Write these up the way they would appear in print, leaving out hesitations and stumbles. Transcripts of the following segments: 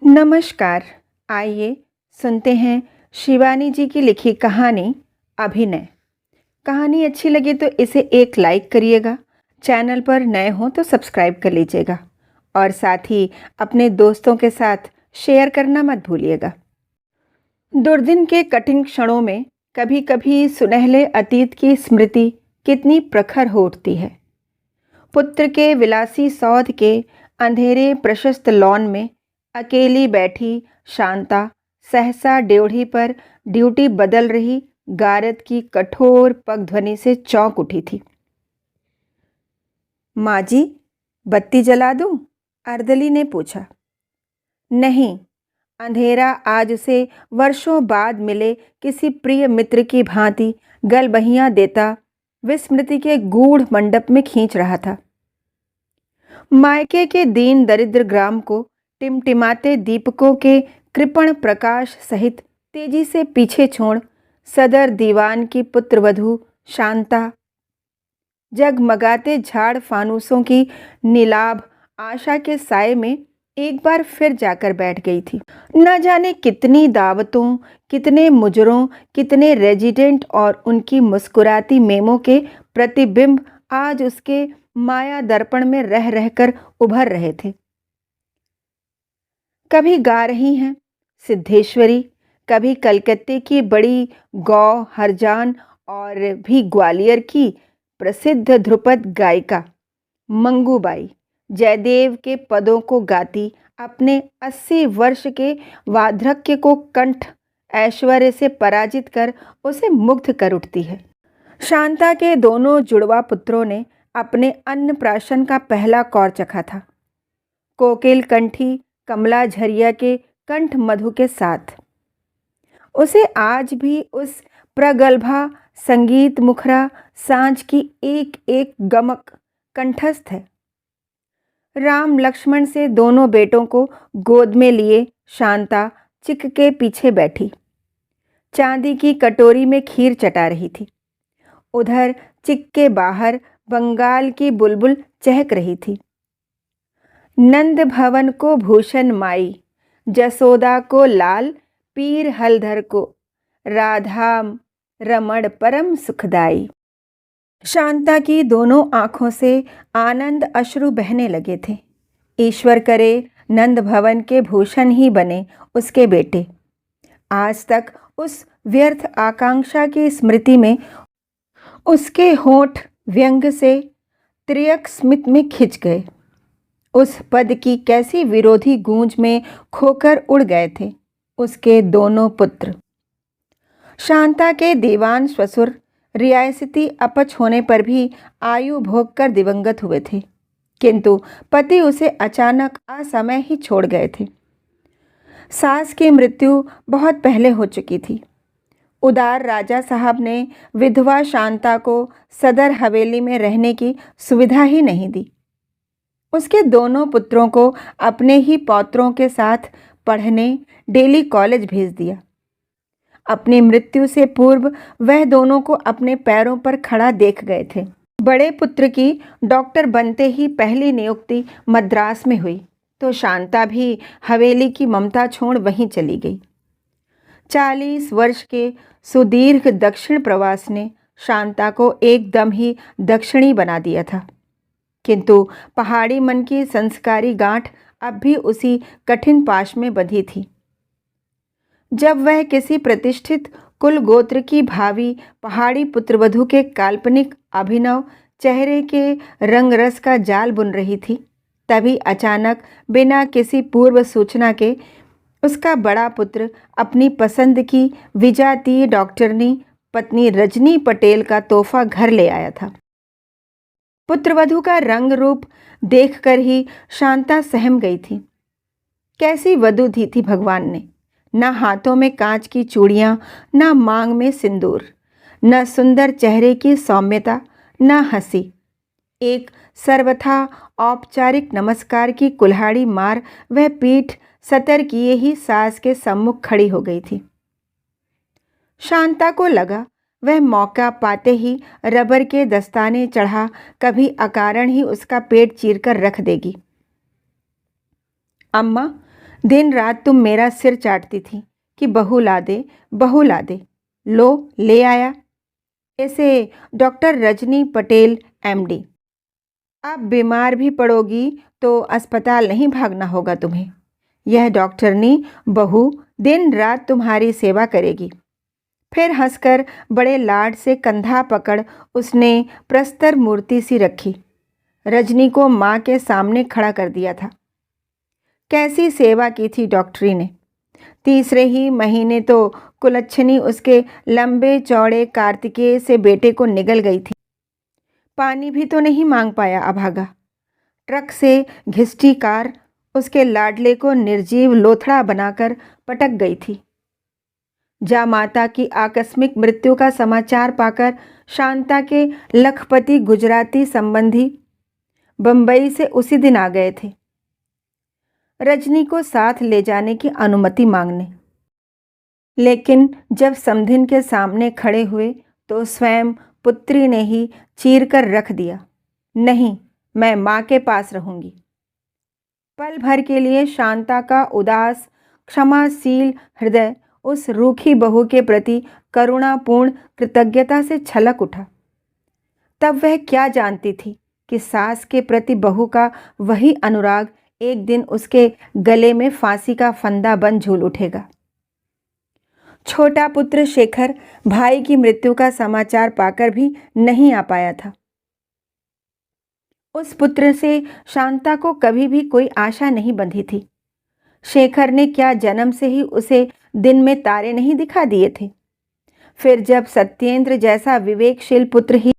नमस्कार। आइए सुनते हैं शिवानी जी की लिखी कहानी अभिनय। कहानी अच्छी लगे तो इसे एक लाइक करिएगा। चैनल पर नए हो तो सब्सक्राइब कर लीजिएगा और साथ ही अपने दोस्तों के साथ शेयर करना मत भूलिएगा। दुर्दिन के कठिन क्षणों में कभी कभी सुनहले अतीत की स्मृति कितनी प्रखर हो उठती है। पुत्र के विलासी सौध के अंधेरे प्रशस्त लॉन में अकेली बैठी शांता सहसा ड्योढ़ी पर ड्यूटी बदल रही गारद की कठोर पगध्वनि से चौंक उठी थी। माँ जी, बत्ती जला दूं? अर्दली ने पूछा। नहीं, अंधेरा आज उसे वर्षों बाद मिले किसी प्रिय मित्र की भांति गलबहियां देता विस्मृति के गूढ़ मंडप में खींच रहा था। मायके के दीन दरिद्र ग्राम को टिमटिमाते दीपकों के कृपण प्रकाश सहित तेजी से पीछे छोड़ सदर दीवान की पुत्रवधू शांता जगमगाते झाड़ फानूसों की नीलाभ आशा के साए में एक बार फिर जाकर बैठ गई थी। न जाने कितनी दावतों, कितने मुजरों, कितने रेजिडेंट और उनकी मुस्कुराती मेमों के प्रतिबिंब आज उसके माया दर्पण में रह रहकर उभर रहे थे। कभी गा रही हैं सिद्धेश्वरी, कभी कलकत्ते की बड़ी गौ हरजान और भी ग्वालियर की प्रसिद्ध ध्रुपद गायिका मंगूबाई जयदेव के पदों को गाती अपने 80 वर्ष के वार्धक्य को कंठ ऐश्वर्य से पराजित कर उसे मुग्ध कर उठती है। शांता के दोनों जुड़वा पुत्रों ने अपने अन्नप्राशन का पहला कौर चखा था, कोकिल कंठी कमला झरिया के कंठ मधु के साथ। उसे आज भी उस प्रगल्भा संगीत मुखरा सांझ की एक एक गमक कंठस्थ है। राम लक्ष्मण से दोनों बेटों को गोद में लिए शांता चिक के पीछे बैठी चांदी की कटोरी में खीर चटा रही थी। उधर चिक के बाहर बंगाल की बुलबुल चहक रही थी। नंद भवन को भूषण माई, जसोदा को लाल, पीर हलधर को राधा रमण परम सुखदाई। शांता की दोनों आंखों से आनंद अश्रु बहने लगे थे। ईश्वर करे नंद भवन के भूषण ही बने उसके बेटे। आज तक उस व्यर्थ आकांक्षा की स्मृति में उसके होंठ व्यंग से त्रियक स्मित में खिंच गए। उस पद की कैसी विरोधी गूंज में खोकर उड़ गए थे उसके दोनों पुत्र। शांता के दीवान ससुर रियासती अपच होने पर भी आयु भोग कर दिवंगत हुए थे, किंतु पति उसे अचानक असमय ही छोड़ गए थे। सास की मृत्यु बहुत पहले हो चुकी थी। उदार राजा साहब ने विधवा शांता को सदर हवेली में रहने की सुविधा ही नहीं दी। उसके दोनों पुत्रों को अपने ही पौत्रों के साथ पढ़ने डेली कॉलेज भेज दिया। अपनी मृत्यु से पूर्व वह दोनों को अपने पैरों पर खड़ा देख गए थे। बड़े पुत्र की डॉक्टर बनते ही पहली नियुक्ति मद्रास में हुई तो शांता भी हवेली की ममता छोड़ वहीं चली गई। 40 वर्ष के सुदीर्घ दक्षिण प्रवास ने शांता को एकदम ही दक्षिणी बना दिया था, किंतु पहाड़ी मन की संस्कारी गांठ अब भी उसी कठिन पाश में बंधी थी। जब वह किसी प्रतिष्ठित कुल गोत्र की भावी पहाड़ी पुत्रवधू के काल्पनिक अभिनव चेहरे के रंग रस का जाल बुन रही थी, तभी अचानक बिना किसी पूर्व सूचना के उसका बड़ा पुत्र अपनी पसंद की विजातीय डॉक्टरनी पत्नी रजनी पटेल का तोहफा घर ले आया था। पुत्रवधू का रंग रूप देखकर ही शांता सहम गई थी। कैसी वधू दी थी भगवान ने। न हाथों में कांच की चूड़ियां, न मांग में सिंदूर, न सुंदर चेहरे की सौम्यता, न हंसी। एक सर्वथा औपचारिक नमस्कार की कुल्हाड़ी मार वह पीठ सतर किए ही सास के सम्मुख खड़ी हो गई थी। शांता को लगा वह मौका पाते ही रबर के दस्ताने चढ़ा कभी अकारण ही उसका पेट चीरकर रख देगी। अम्मा, दिन रात तुम मेरा सिर चाटती थी कि बहू ला दे, बहू ला दे। लो ले आया। ऐसे डॉक्टर रजनी पटेल एमडी। अब बीमार भी पड़ोगी तो अस्पताल नहीं भागना होगा तुम्हें। यह डॉक्टरनी बहू दिन रात तुम्हारी सेवा करेगी। फिर हंसकर बड़े लाड से कंधा पकड़ उसने प्रस्तर मूर्ति सी रखी। रजनी को माँ के सामने खड़ा कर दिया था। कैसी सेवा की थी डॉक्टरी ने। तीसरे ही महीने तो कुलच्छनी उसके लंबे चौड़े कार्तिकेय से बेटे को निगल गई थी। पानी भी तो नहीं मांग पाया अभागा। ट्रक से घिसटी कार उसके लाडले को निर्जीव लोथड़ा बनाकर पटक गई थी। जा माता की आकस्मिक मृत्यु का समाचार पाकर शांता के लखपति गुजराती संबंधी बंबई से उसी दिन आ गए थे रजनी को साथ ले जाने की अनुमति मांगने। लेकिन जब समधिन के सामने खड़े हुए तो स्वयं पुत्री ने ही चीर कर रख दिया, नहीं, मैं माँ के पास रहूंगी। पल भर के लिए शांता का उदास क्षमाशील हृदय उस रूखी बहू के प्रति करुणापूर्ण कृतज्ञता से छलक उठा। तब वह क्या जानती थी कि सास के प्रति बहू का वही अनुराग एक दिन उसके गले में फांसी का फंदा बन झूल उठेगा। छोटा पुत्र शेखर भाई की मृत्यु का समाचार पाकर भी नहीं आ पाया था। उस पुत्र से शांता को कभी भी कोई आशा नहीं बंधी थी। शेखर ने क्या जन्म से ही उसे दिन में तारे नहीं दिखा दिए थे। फिर जब सत्येंद्र जैसा विवेकशील पुत्र ही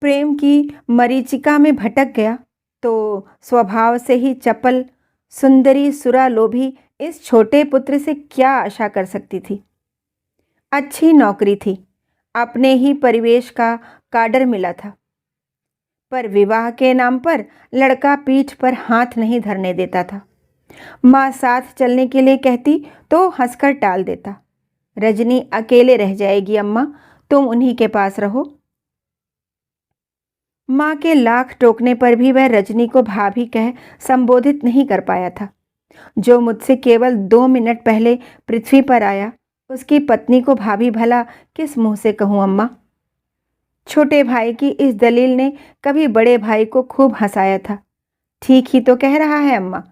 प्रेम की मरीचिका में भटक गया तो स्वभाव से ही चपल सुंदरी सुरालोभी इस छोटे पुत्र से क्या आशा कर सकती थी। अच्छी नौकरी थी, अपने ही परिवेश का काडर मिला था, पर विवाह के नाम पर लड़का पीठ पर हाथ नहीं धरने देता था। माँ साथ चलने के लिए कहती तो हंसकर टाल देता। रजनी अकेले रह जाएगी अम्मा, तुम उन्हीं के पास रहो। माँ के लाख टोकने पर भी वह रजनी को भाभी कह संबोधित नहीं कर पाया था। जो मुझसे केवल 2 मिनट पहले पृथ्वी पर आया उसकी पत्नी को भाभी भला किस मुंह से कहूँ अम्मा। छोटे भाई की इस दलील ने कभी बड़े भाई को खूब हंसाया था। ठीक ही तो कह रहा है अम्मा,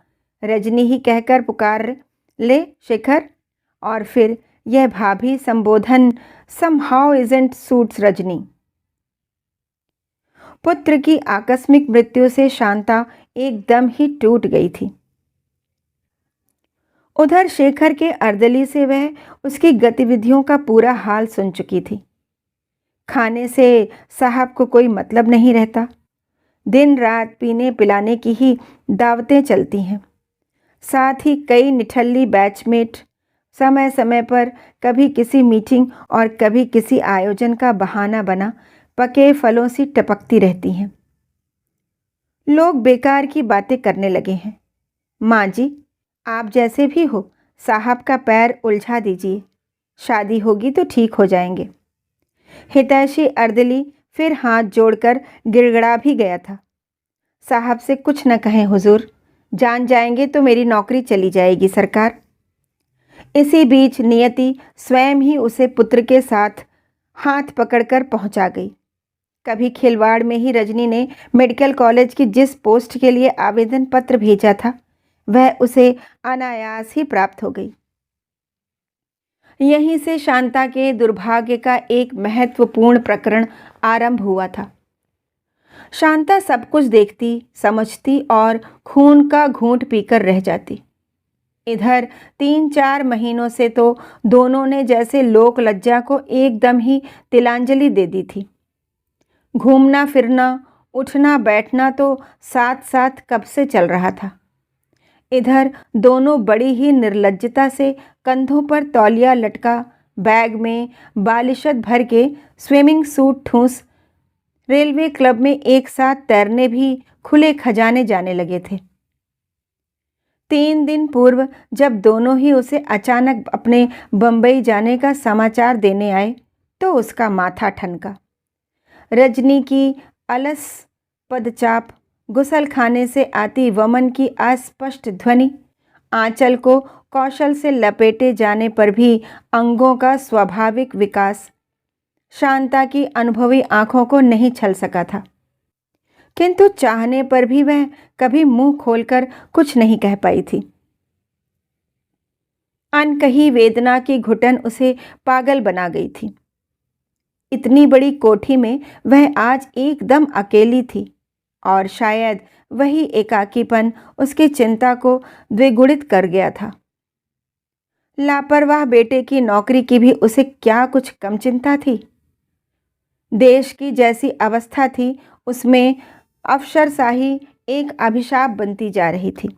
रजनी ही कहकर पुकार ले शेखर। और फिर यह भाभी संबोधन समहाउ इजंट सूट्स रजनी। पुत्र की आकस्मिक मृत्यु से शांता एकदम ही टूट गई थी। उधर शेखर के अर्दली से वह उसकी गतिविधियों का पूरा हाल सुन चुकी थी। खाने से साहब को कोई मतलब नहीं रहता। दिन रात पीने पिलाने की ही दावतें चलती हैं। साथ ही कई निठल्ली बैचमेट समय समय पर कभी किसी मीटिंग और कभी किसी आयोजन का बहाना बना पके फलों सी टपकती रहती हैं। लोग बेकार की बातें करने लगे हैं। माँ जी, आप जैसे भी हो साहब का पैर उलझा दीजिए, शादी होगी तो ठीक हो जाएंगे। हितैषी अर्दली फिर हाथ जोड़कर गिड़गड़ा भी गया था। साहब से कुछ न कहें हुजूर, जान जाएंगे तो मेरी नौकरी चली जाएगी सरकार। इसी बीच नियति स्वयं ही उसे पुत्र के साथ हाथ पकड़कर पहुंचा गई। कभी खिलवाड़ में ही रजनी ने मेडिकल कॉलेज की जिस पोस्ट के लिए आवेदन पत्र भेजा था वह उसे अनायास ही प्राप्त हो गई। यहीं से शांता के दुर्भाग्य का एक महत्वपूर्ण प्रकरण आरंभ हुआ था। शांता सब कुछ देखती समझती और खून का घूंट पीकर रह जाती। इधर 3-4 महीनों से तो दोनों ने जैसे लोक लज्जा को एकदम ही तिलांजलि दे दी थी। घूमना फिरना उठना बैठना तो साथ साथ कब से चल रहा था। इधर दोनों बड़ी ही निर्लज्जता से कंधों पर तौलिया लटका बैग में बालिशत भर के स्विमिंग सूट ठूंस रेलवे क्लब में एक साथ तैरने भी खुले खजाने जाने लगे थे। 3 दिन पूर्व जब दोनों ही उसे अचानक अपने बंबई जाने का समाचार देने आए तो उसका माथा ठनका। रजनी की अलस पदचाप, गुसल खाने से आती वमन की अस्पष्ट ध्वनि आंचल को कौशल से लपेटे जाने पर भी अंगों का स्वाभाविक विकास शांता की अनुभवी आंखों को नहीं छल सका था। किंतु चाहने पर भी वह कभी मुंह खोलकर कुछ नहीं कह पाई थी। अनकही वेदना की घुटन उसे पागल बना गई थी। इतनी बड़ी कोठी में वह आज एकदम अकेली थी और शायद वही एकाकीपन उसकी चिंता को द्विगुणित कर गया था। लापरवाह बेटे की नौकरी की भी उसे क्या कुछ कम चिंता थी। देश की जैसी अवस्था थी उसमें अफसरशाही एक अभिशाप बनती जा रही थी।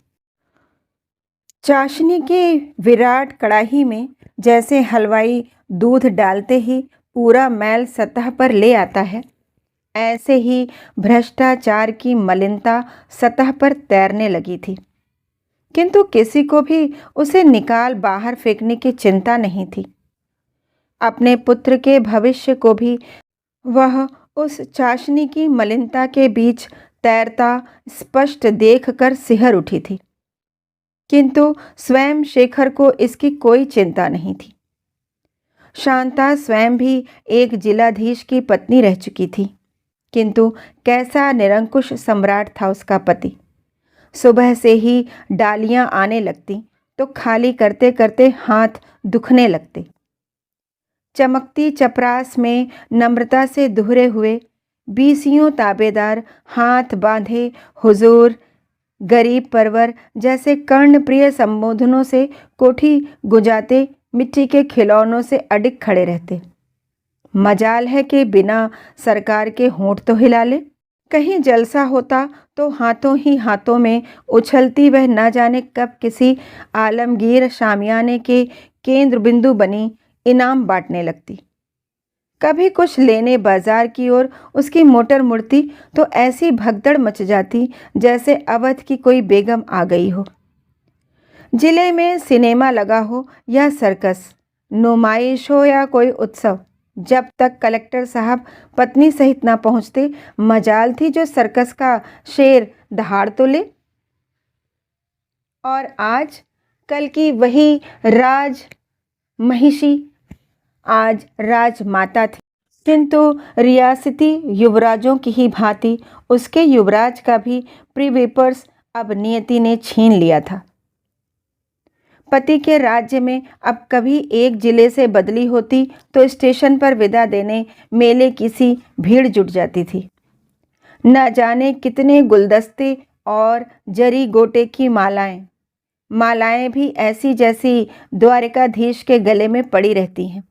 चाशनी की विराट कड़ाही में जैसे हलवाई दूध डालते ही पूरा मैल सतह पर ले आता है, ऐसे ही भ्रष्टाचार की मलिनता सतह पर तैरने लगी थी। किंतु किसी को भी उसे निकाल बाहर फेंकने की चिंता नहीं थी। अपने पुत्र के भविष्य को भी वह उस चाशनी की मलिनता के बीच तैरता स्पष्ट देखकर सिहर उठी थी। किंतु स्वयं शेखर को इसकी कोई चिंता नहीं थी। शांता स्वयं भी एक जिलाधीश की पत्नी रह चुकी थी, किंतु कैसा निरंकुश सम्राट था उसका पति। सुबह से ही डालियां आने लगती तो खाली करते करते हाथ दुखने लगते। चमकती चपरास में नम्रता से दुहरे हुए बीसियों ताबेदार हाथ बांधे हुजूर, गरीब परवर जैसे कर्णप्रिय संबोधनों से कोठी गुंजाते मिट्टी के खिलौनों से अडिग खड़े रहते। मजाल है कि बिना सरकार के होंठ तो हिला ले। कहीं जलसा होता तो हाथों ही हाथों में उछलती वह न जाने कब किसी आलमगीर शामियाने के केंद्र बिंदु बनी इनाम बांटने लगती। कभी कुछ लेने बाजार की ओर उसकी मोटर मुड़ती तो ऐसी भगदड़ मच जाती जैसे अवध की कोई बेगम आ गई हो। जिले में सिनेमा लगा हो या सर्कस, नुमाइश हो या कोई उत्सव, जब तक कलेक्टर साहब पत्नी सहित ना पहुंचते, मजाल थी जो सर्कस का शेर दहाड़ तो ले। और आज कल की वही राज महिषी आज राजमाता थी, किंतु रियासती युवराजों की ही भांति उसके युवराज का भी प्रीवेपर्स अब नियति ने छीन लिया था। पति के राज्य में अब कभी एक जिले से बदली होती तो स्टेशन पर विदा देने मेले की सी भीड़ जुट जाती थी। न जाने कितने गुलदस्ते और जरी गोटे की मालाएं भी ऐसी जैसी द्वारिकाधीश के गले में पड़ी रहती हैं।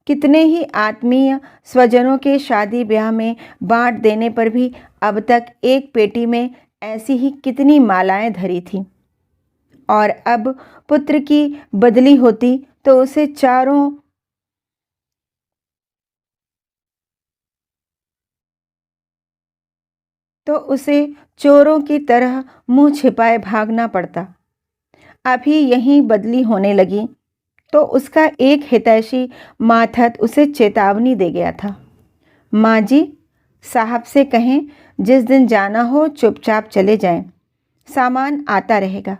कितने ही आत्मीय स्वजनों के शादी ब्याह में बांट देने पर भी अब तक एक पेटी में ऐसी ही कितनी मालाएं धरी थीं। और अब पुत्र की बदली होती तो उसे चोरों की तरह मुंह छिपाए भागना पड़ता। अभी यहीं बदली होने लगी तो उसका एक हितैषी माथत उसे चेतावनी दे गया था। माँ जी, साहब से कहें जिस दिन जाना हो चुपचाप चले जाएं, सामान आता रहेगा।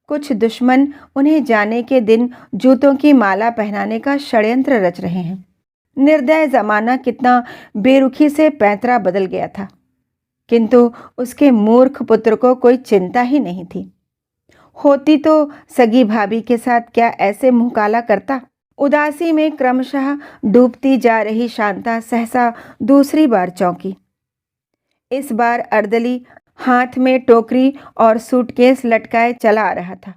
कुछ दुश्मन उन्हें जाने के दिन जूतों की माला पहनाने का षड्यंत्र रच रहे हैं। निर्दय जमाना कितना बेरुखी से पैंतरा बदल गया था, किंतु उसके मूर्ख पुत्र को कोई चिंता ही नहीं थी। होती तो सगी भाभी के साथ क्या ऐसे मुंह काला करता। उदासी में क्रमशः डूबती जा रही शांता सहसा दूसरी बार चौंकी। इस बार अर्दली हाथ में टोकरी और सूटकेस लटकाए चला आ रहा था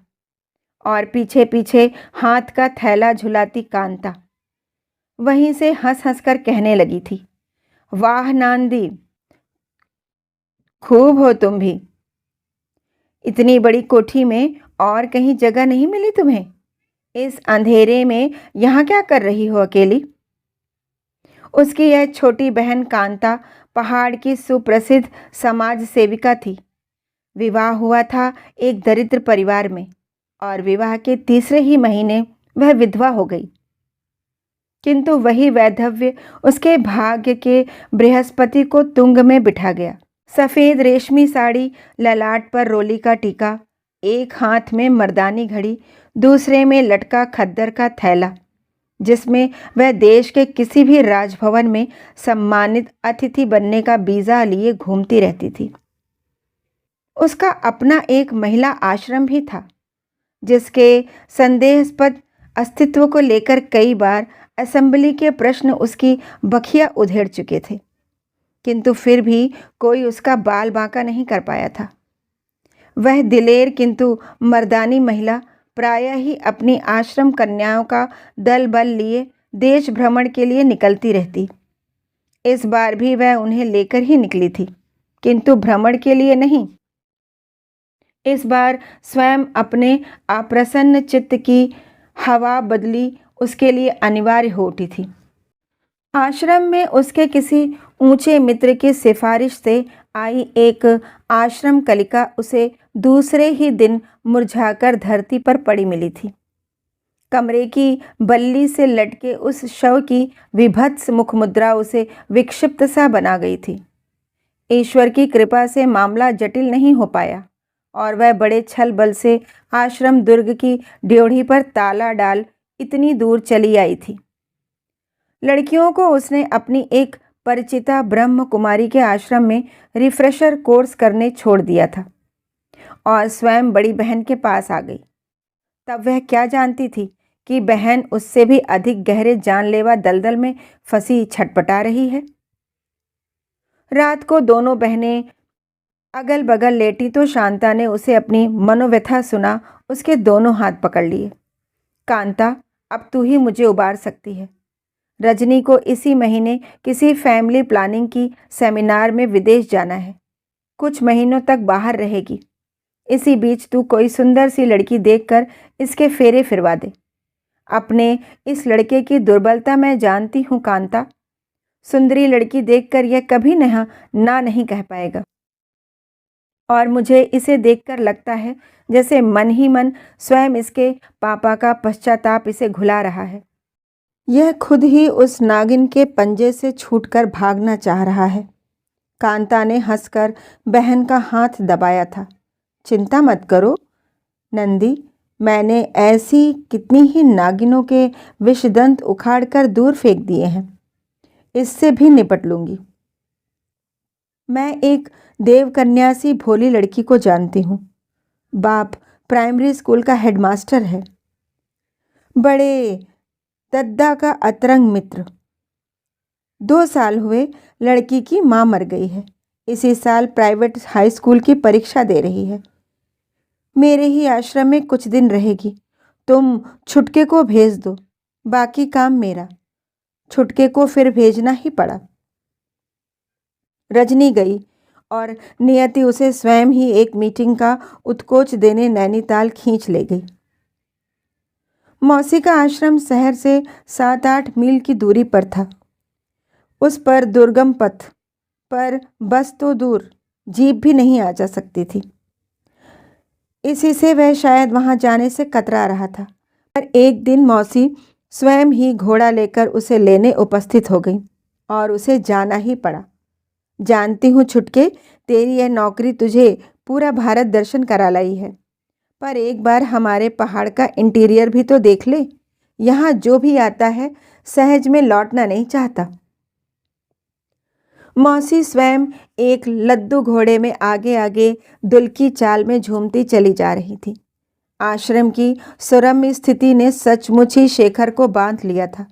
और पीछे पीछे हाथ का थैला झुलाती कांता वहीं से हंस हंस कर कहने लगी थी, वाह नांदी, खूब हो तुम भी। इतनी बड़ी कोठी में और कहीं जगह नहीं मिली तुम्हें? इस अंधेरे में यहाँ क्या कर रही हो अकेली? उसकी यह छोटी बहन कांता पहाड़ की सुप्रसिद्ध समाज सेविका थी। विवाह हुआ था एक दरिद्र परिवार में और विवाह के तीसरे ही महीने वह विधवा हो गई। किंतु वही वैधव्य उसके भाग्य के बृहस्पति को तुंग में बिठा गया। सफ़ेद रेशमी साड़ी, ललाट पर रोली का टीका, एक हाथ में मर्दानी घड़ी, दूसरे में लटका खद्दर का थैला, जिसमें वह देश के किसी भी राजभवन में सम्मानित अतिथि बनने का वीज़ा लिए घूमती रहती थी। उसका अपना एक महिला आश्रम भी था, जिसके संदेहास्पद अस्तित्व को लेकर कई बार असेंबली के प्रश्न उसकी बखिया उधेड़ चुके थे, किंतु फिर भी कोई उसका बाल बांका नहीं कर पाया था। वह दिलेर किंतु मर्दानी महिला प्रायः ही अपनी आश्रम कन्याओं का दल बल लिए देश भ्रमण के लिए निकलती रहती। इस बार भी वह उन्हें लेकर ही निकली थी, किंतु भ्रमण के लिए नहीं। इस बार स्वयं अपने अप्रसन्न चित्त की हवा बदली उसके लिए अनिवार्य हो उठी थी। आश्रम में उसके किसी ऊंचे मित्र की सिफारिश से आई एक आश्रम कलिका उसे दूसरे ही दिन मुरझाकर धरती पर पड़ी मिली थी। कमरे की बल्ली से लटके उस शव की विभत्स मुखमुद्रा उसे विक्षिप्त सा बना गई थी। ईश्वर की कृपा से मामला जटिल नहीं हो पाया और वह बड़े छल बल से आश्रम दुर्ग की ड्योढ़ी पर ताला डाल इतनी दूर चली आई थी। लड़कियों को उसने अपनी एक परिचिता ब्रह्म कुमारी के आश्रम में रिफ्रेशर कोर्स करने छोड़ दिया था और स्वयं बड़ी बहन के पास आ गई। तब वह क्या जानती थी कि बहन उससे भी अधिक गहरे जानलेवा दलदल में फंसी छटपटा रही है। रात को दोनों बहनें अगल बगल लेटी तो शांता ने उसे अपनी मनोव्यथा सुना उसके दोनों हाथ पकड़ लिए। कांता, अब तू ही मुझे उबार सकती है। रजनी को इसी महीने किसी फैमिली प्लानिंग की सेमिनार में विदेश जाना है। कुछ महीनों तक बाहर रहेगी। इसी बीच तू कोई सुंदर सी लड़की देखकर इसके फेरे फिरवा दे। अपने इस लड़के की दुर्बलता मैं जानती हूँ कांता। सुंदरी लड़की देखकर यह कभी ना नहीं कह पाएगा और मुझे इसे देखकर लगता है जैसे मन ही मन स्वयं इसके पापा का पश्चाताप इसे घुला रहा है। यह खुद ही उस नागिन के पंजे से छूटकर भागना चाह रहा है। कांता ने हंसकर बहन का हाथ दबाया था। चिंता मत करो नंदी, मैंने ऐसी कितनी ही नागिनों के विषदंत उखाड़कर दूर फेंक दिए हैं। इससे भी निपट लूंगी। मैं एक देवकन्या सी भोली लड़की को जानती हूँ। बाप प्राइमरी स्कूल का हेडमास्टर है। बड़े दद्दा का अतरंग मित्र। 2 साल हुए लड़की की माँ मर गई है। इसी साल प्राइवेट हाई स्कूल की परीक्षा दे रही है। मेरे ही आश्रम में कुछ दिन रहेगी। तुम छुटके को भेज दो, बाकी काम मेरा। छुटके को फिर भेजना ही पड़ा। रजनी गई और नियति उसे स्वयं ही एक मीटिंग का उत्कोच देने नैनीताल खींच ले गई। मौसी का आश्रम शहर से 7-8 मील की दूरी पर था। उस पर दुर्गम पथ पर बस तो दूर, जीप भी नहीं आ जा सकती थी। इसी से वह शायद वहां जाने से कतरा रहा था। पर एक दिन मौसी स्वयं ही घोड़ा लेकर उसे लेने उपस्थित हो गई और उसे जाना ही पड़ा। जानती हूँ छुटके, तेरी यह नौकरी तुझे पूरा भारत दर्शन करा लाई है, पर एक बार हमारे पहाड़ का इंटीरियर भी तो देख ले। यहाँ जो भी आता है सहज में लौटना नहीं चाहता। मौसी स्वयं एक लद्दू घोड़े में आगे आगे दुल्की चाल में झूमती चली जा रही थी। आश्रम की सुरम्य स्थिति ने सचमुच ही शेखर को बांध लिया था।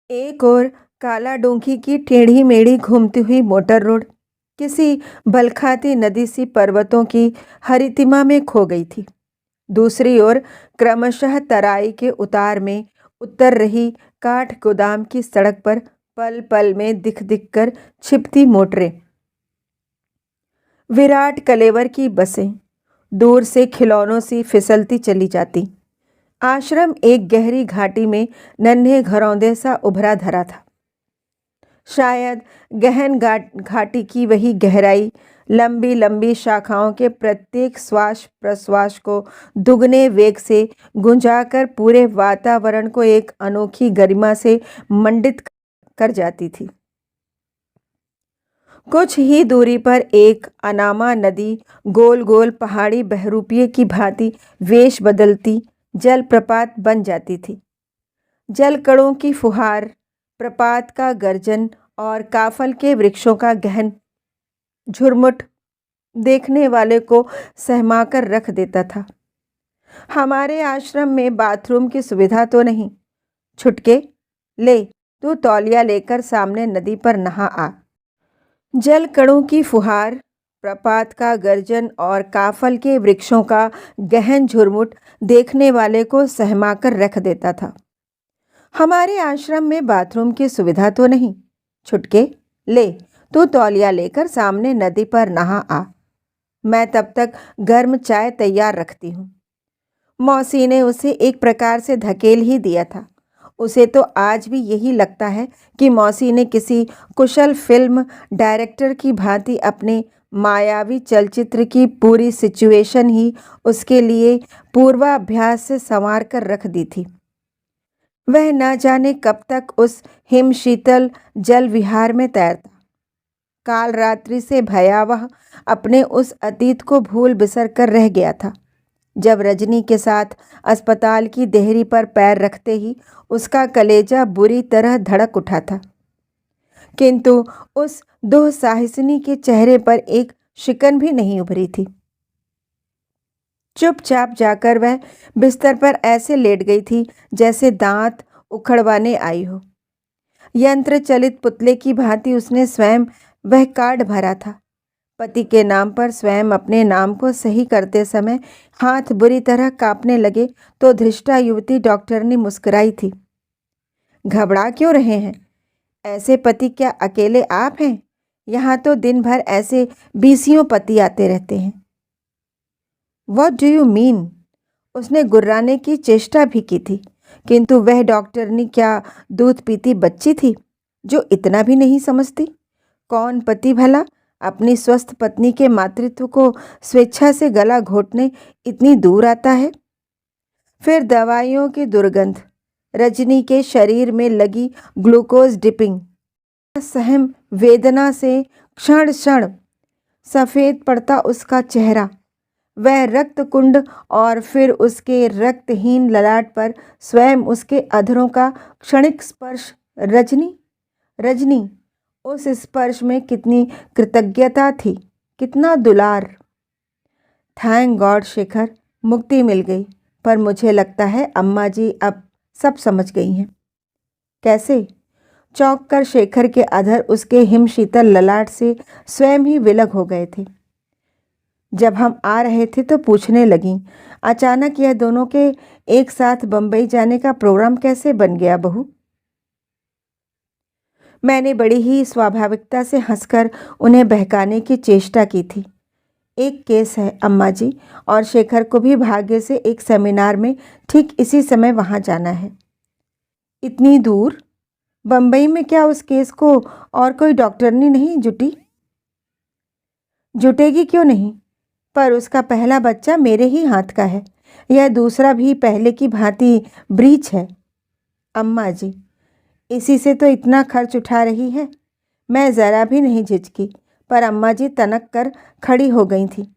एक और काला डोंकी की टेढ़ी मेढ़ी घूमती हुई मोटर रोड किसी बलखाती नदी सी पर्वतों की हरितिमा में खो गई थी। दूसरी ओर क्रमशः तराई के उतार में उतर रही काठ गोदाम की सड़क पर पल पल में दिख दिख कर छिपती मोटरें, विराट कलेवर की बसें दूर से खिलौनों सी फिसलती चली जाती। आश्रम एक गहरी घाटी में नन्हे घरौंदे सा उभरा धरा था। शायद गहन घाटी की वही गहराई लंबी लंबी शाखाओं के प्रत्येक श्वास प्रश्वास को दुगने वेग से गुंजाकर पूरे वातावरण को एक अनोखी गरिमा से मंडित कर जाती थी। कुछ ही दूरी पर एक अनामा नदी गोल गोल पहाड़ी बहरूपिये की भांति वेश बदलती जलप्रपात बन जाती थी। जलकणों की फुहार, प्रपात का गर्जन और काफल के वृक्षों का गहन झुरमुट देखने वाले को सहमाकर रख देता था। हमारे आश्रम में बाथरूम की सुविधा तो नहीं। छुटके, ले तू तौलिया लेकर सामने नदी पर नहा आ। जलकणों की फुहार, प्रपात का गर्जन और काफल के वृक्षों का गहन झुरमुट देखने वाले को सहमाकर रख देता था। हमारे आश्रम में बाथरूम की सुविधा तो नहीं। छुटके, ले तू तौलिया लेकर सामने नदी पर नहा आ। मैं तब तक गर्म चाय तैयार रखती हूँ। मौसी ने उसे एक प्रकार से धकेल ही दिया था। उसे तो आज भी यही लगता है कि मौसी ने किसी कुशल फिल्म डायरेक्टर की भांति अपने मायावी चलचित्र की पूरी सिचुएशन ही उसके लिए पूर्वाभ्यास से संवार कर रख दी थी। वह न जाने कब तक उस हिमशीतल जल विहार में तैरता, काल रात्रि से भयावह अपने उस अतीत को भूल बिसर कर रह गया था। जब रजनी के साथ अस्पताल की देहरी पर पैर रखते ही उसका कलेजा बुरी तरह धड़क उठा था, किंतु उस दुस्साहसिनी के चेहरे पर एक शिकन भी नहीं उभरी थी। चुपचाप जाकर वह बिस्तर पर ऐसे लेट गई थी जैसे दांत उखड़वाने आई हो। यंत्र चलित पुतले की भांति उसने स्वयं वह कार्ड भरा था। पति के नाम पर स्वयं अपने नाम को सही करते समय हाथ बुरी तरह कांपने लगे तो धृष्टा युवती डॉक्टरनी मुस्कुराई थी। घबरा क्यों रहे हैं? ऐसे पति क्या अकेले आप हैं? यहाँ तो दिन भर ऐसे 20 पति आते रहते हैं। What do you mean? उसने गुर्राने की चेष्टा भी की थी, किंतु वह डॉक्टरनी क्या दूध पीती बच्ची थी जो इतना भी नहीं समझती? कौन पति भला अपनी स्वस्थ पत्नी के मातृत्व को स्वेच्छा से गला घोटने इतनी दूर आता है? फिर दवाइयों की दुर्गंध, रजनी के शरीर में लगी ग्लूकोज डिपिंग, सहम वेदना से क्षण क्षण सफ़ेद पड़ता उसका चेहरा, वह रक्त कुंड और फिर उसके रक्तहीन ललाट पर स्वयं उसके अधरों का क्षणिक स्पर्श। रजनी, रजनी, उस स्पर्श में कितनी कृतज्ञता थी, कितना दुलार। थैंक गॉड शेखर, मुक्ति मिल गई। पर मुझे लगता है अम्मा जी अब सब समझ गई हैं। कैसे? चौंक कर शेखर के अधर उसके हिमशीतल ललाट से स्वयं ही विलग हो गए थे। जब हम आ रहे थे तो पूछने लगीं, अचानक यह दोनों के एक साथ बम्बई जाने का प्रोग्राम कैसे बन गया बहू? मैंने बड़ी ही स्वाभाविकता से हंसकर उन्हें बहकाने की चेष्टा की थी। एक केस है अम्मा जी, और शेखर को भी भाग्य से एक सेमिनार में ठीक इसी समय वहाँ जाना है। इतनी दूर? बम्बई में क्या उस केस को और कोई डॉक्टरनी नहीं जुटी? जुटेगी क्यों नहीं, पर उसका पहला बच्चा मेरे ही हाथ का है। यह दूसरा भी पहले की भांति ब्रीच है। अम्मा जी, इसी से तो इतना खर्च उठा रही है। मैं ज़रा भी नहीं झिझकी, पर अम्मा जी तनक कर खड़ी हो गई थी।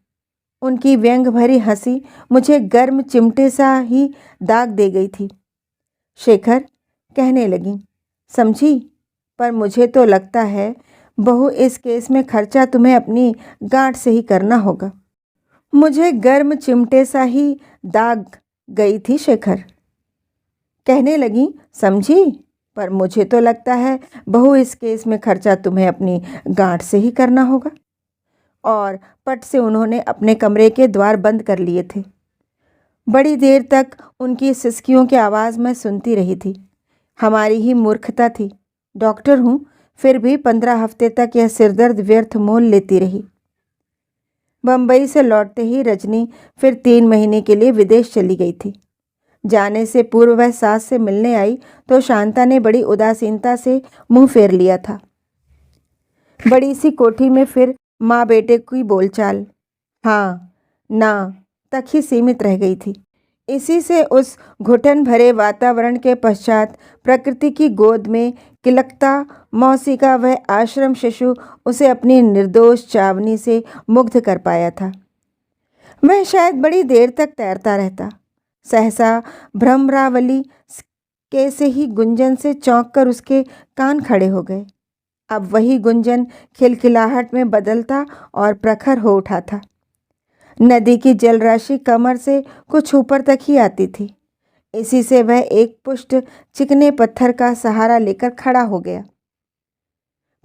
उनकी व्यंग भरी हंसी मुझे गर्म चिमटे सा ही दाग दे गई थी। शेखर कहने लगी, समझी, पर मुझे तो लगता है बहू इस केस में खर्चा तुम्हें अपनी गांठ से ही करना होगा। मुझे गर्म चिमटे सा ही दाग गई थी शेखर। कहने लगी, समझी, पर मुझे तो लगता है बहू इस केस में खर्चा तुम्हें अपनी गांठ से ही करना होगा। और पट से उन्होंने अपने कमरे के द्वार बंद कर लिए थे। बड़ी देर तक उनकी सिसकियों की आवाज़ मैं सुनती रही थी। हमारी ही मूर्खता थी। डॉक्टर हूँ, फिर भी 15 हफ्ते तक यह सिरदर्द व्यर्थ मोल लेती रही। बम्बई से लौटते ही रजनी फिर 3 महीने के लिए विदेश चली गई थी। जाने से पूर्व वह सास से मिलने आई तो शांता ने बड़ी उदासीनता से मुंह फेर लिया था। बड़ी सी कोठी में फिर माँ बेटे की बोलचाल हाँ ना तक ही सीमित रह गई थी। इसी से उस घुटन भरे वातावरण के पश्चात प्रकृति की गोद में किलकता मौसी का वह आश्रम शिशु उसे अपनी निर्दोष चावनी से मुग्ध कर पाया था। वह शायद बड़ी देर तक तैरता रहता। सहसा भ्रमरावली के से ही गुंजन से चौंक कर उसके कान खड़े हो गए। अब वही गुंजन खिलखिलाहट में बदलता और प्रखर हो उठा था। नदी की जलराशि कमर से कुछ ऊपर तक ही आती थी। इसी से वह एक पुष्ट चिकने पत्थर का सहारा लेकर खड़ा हो गया।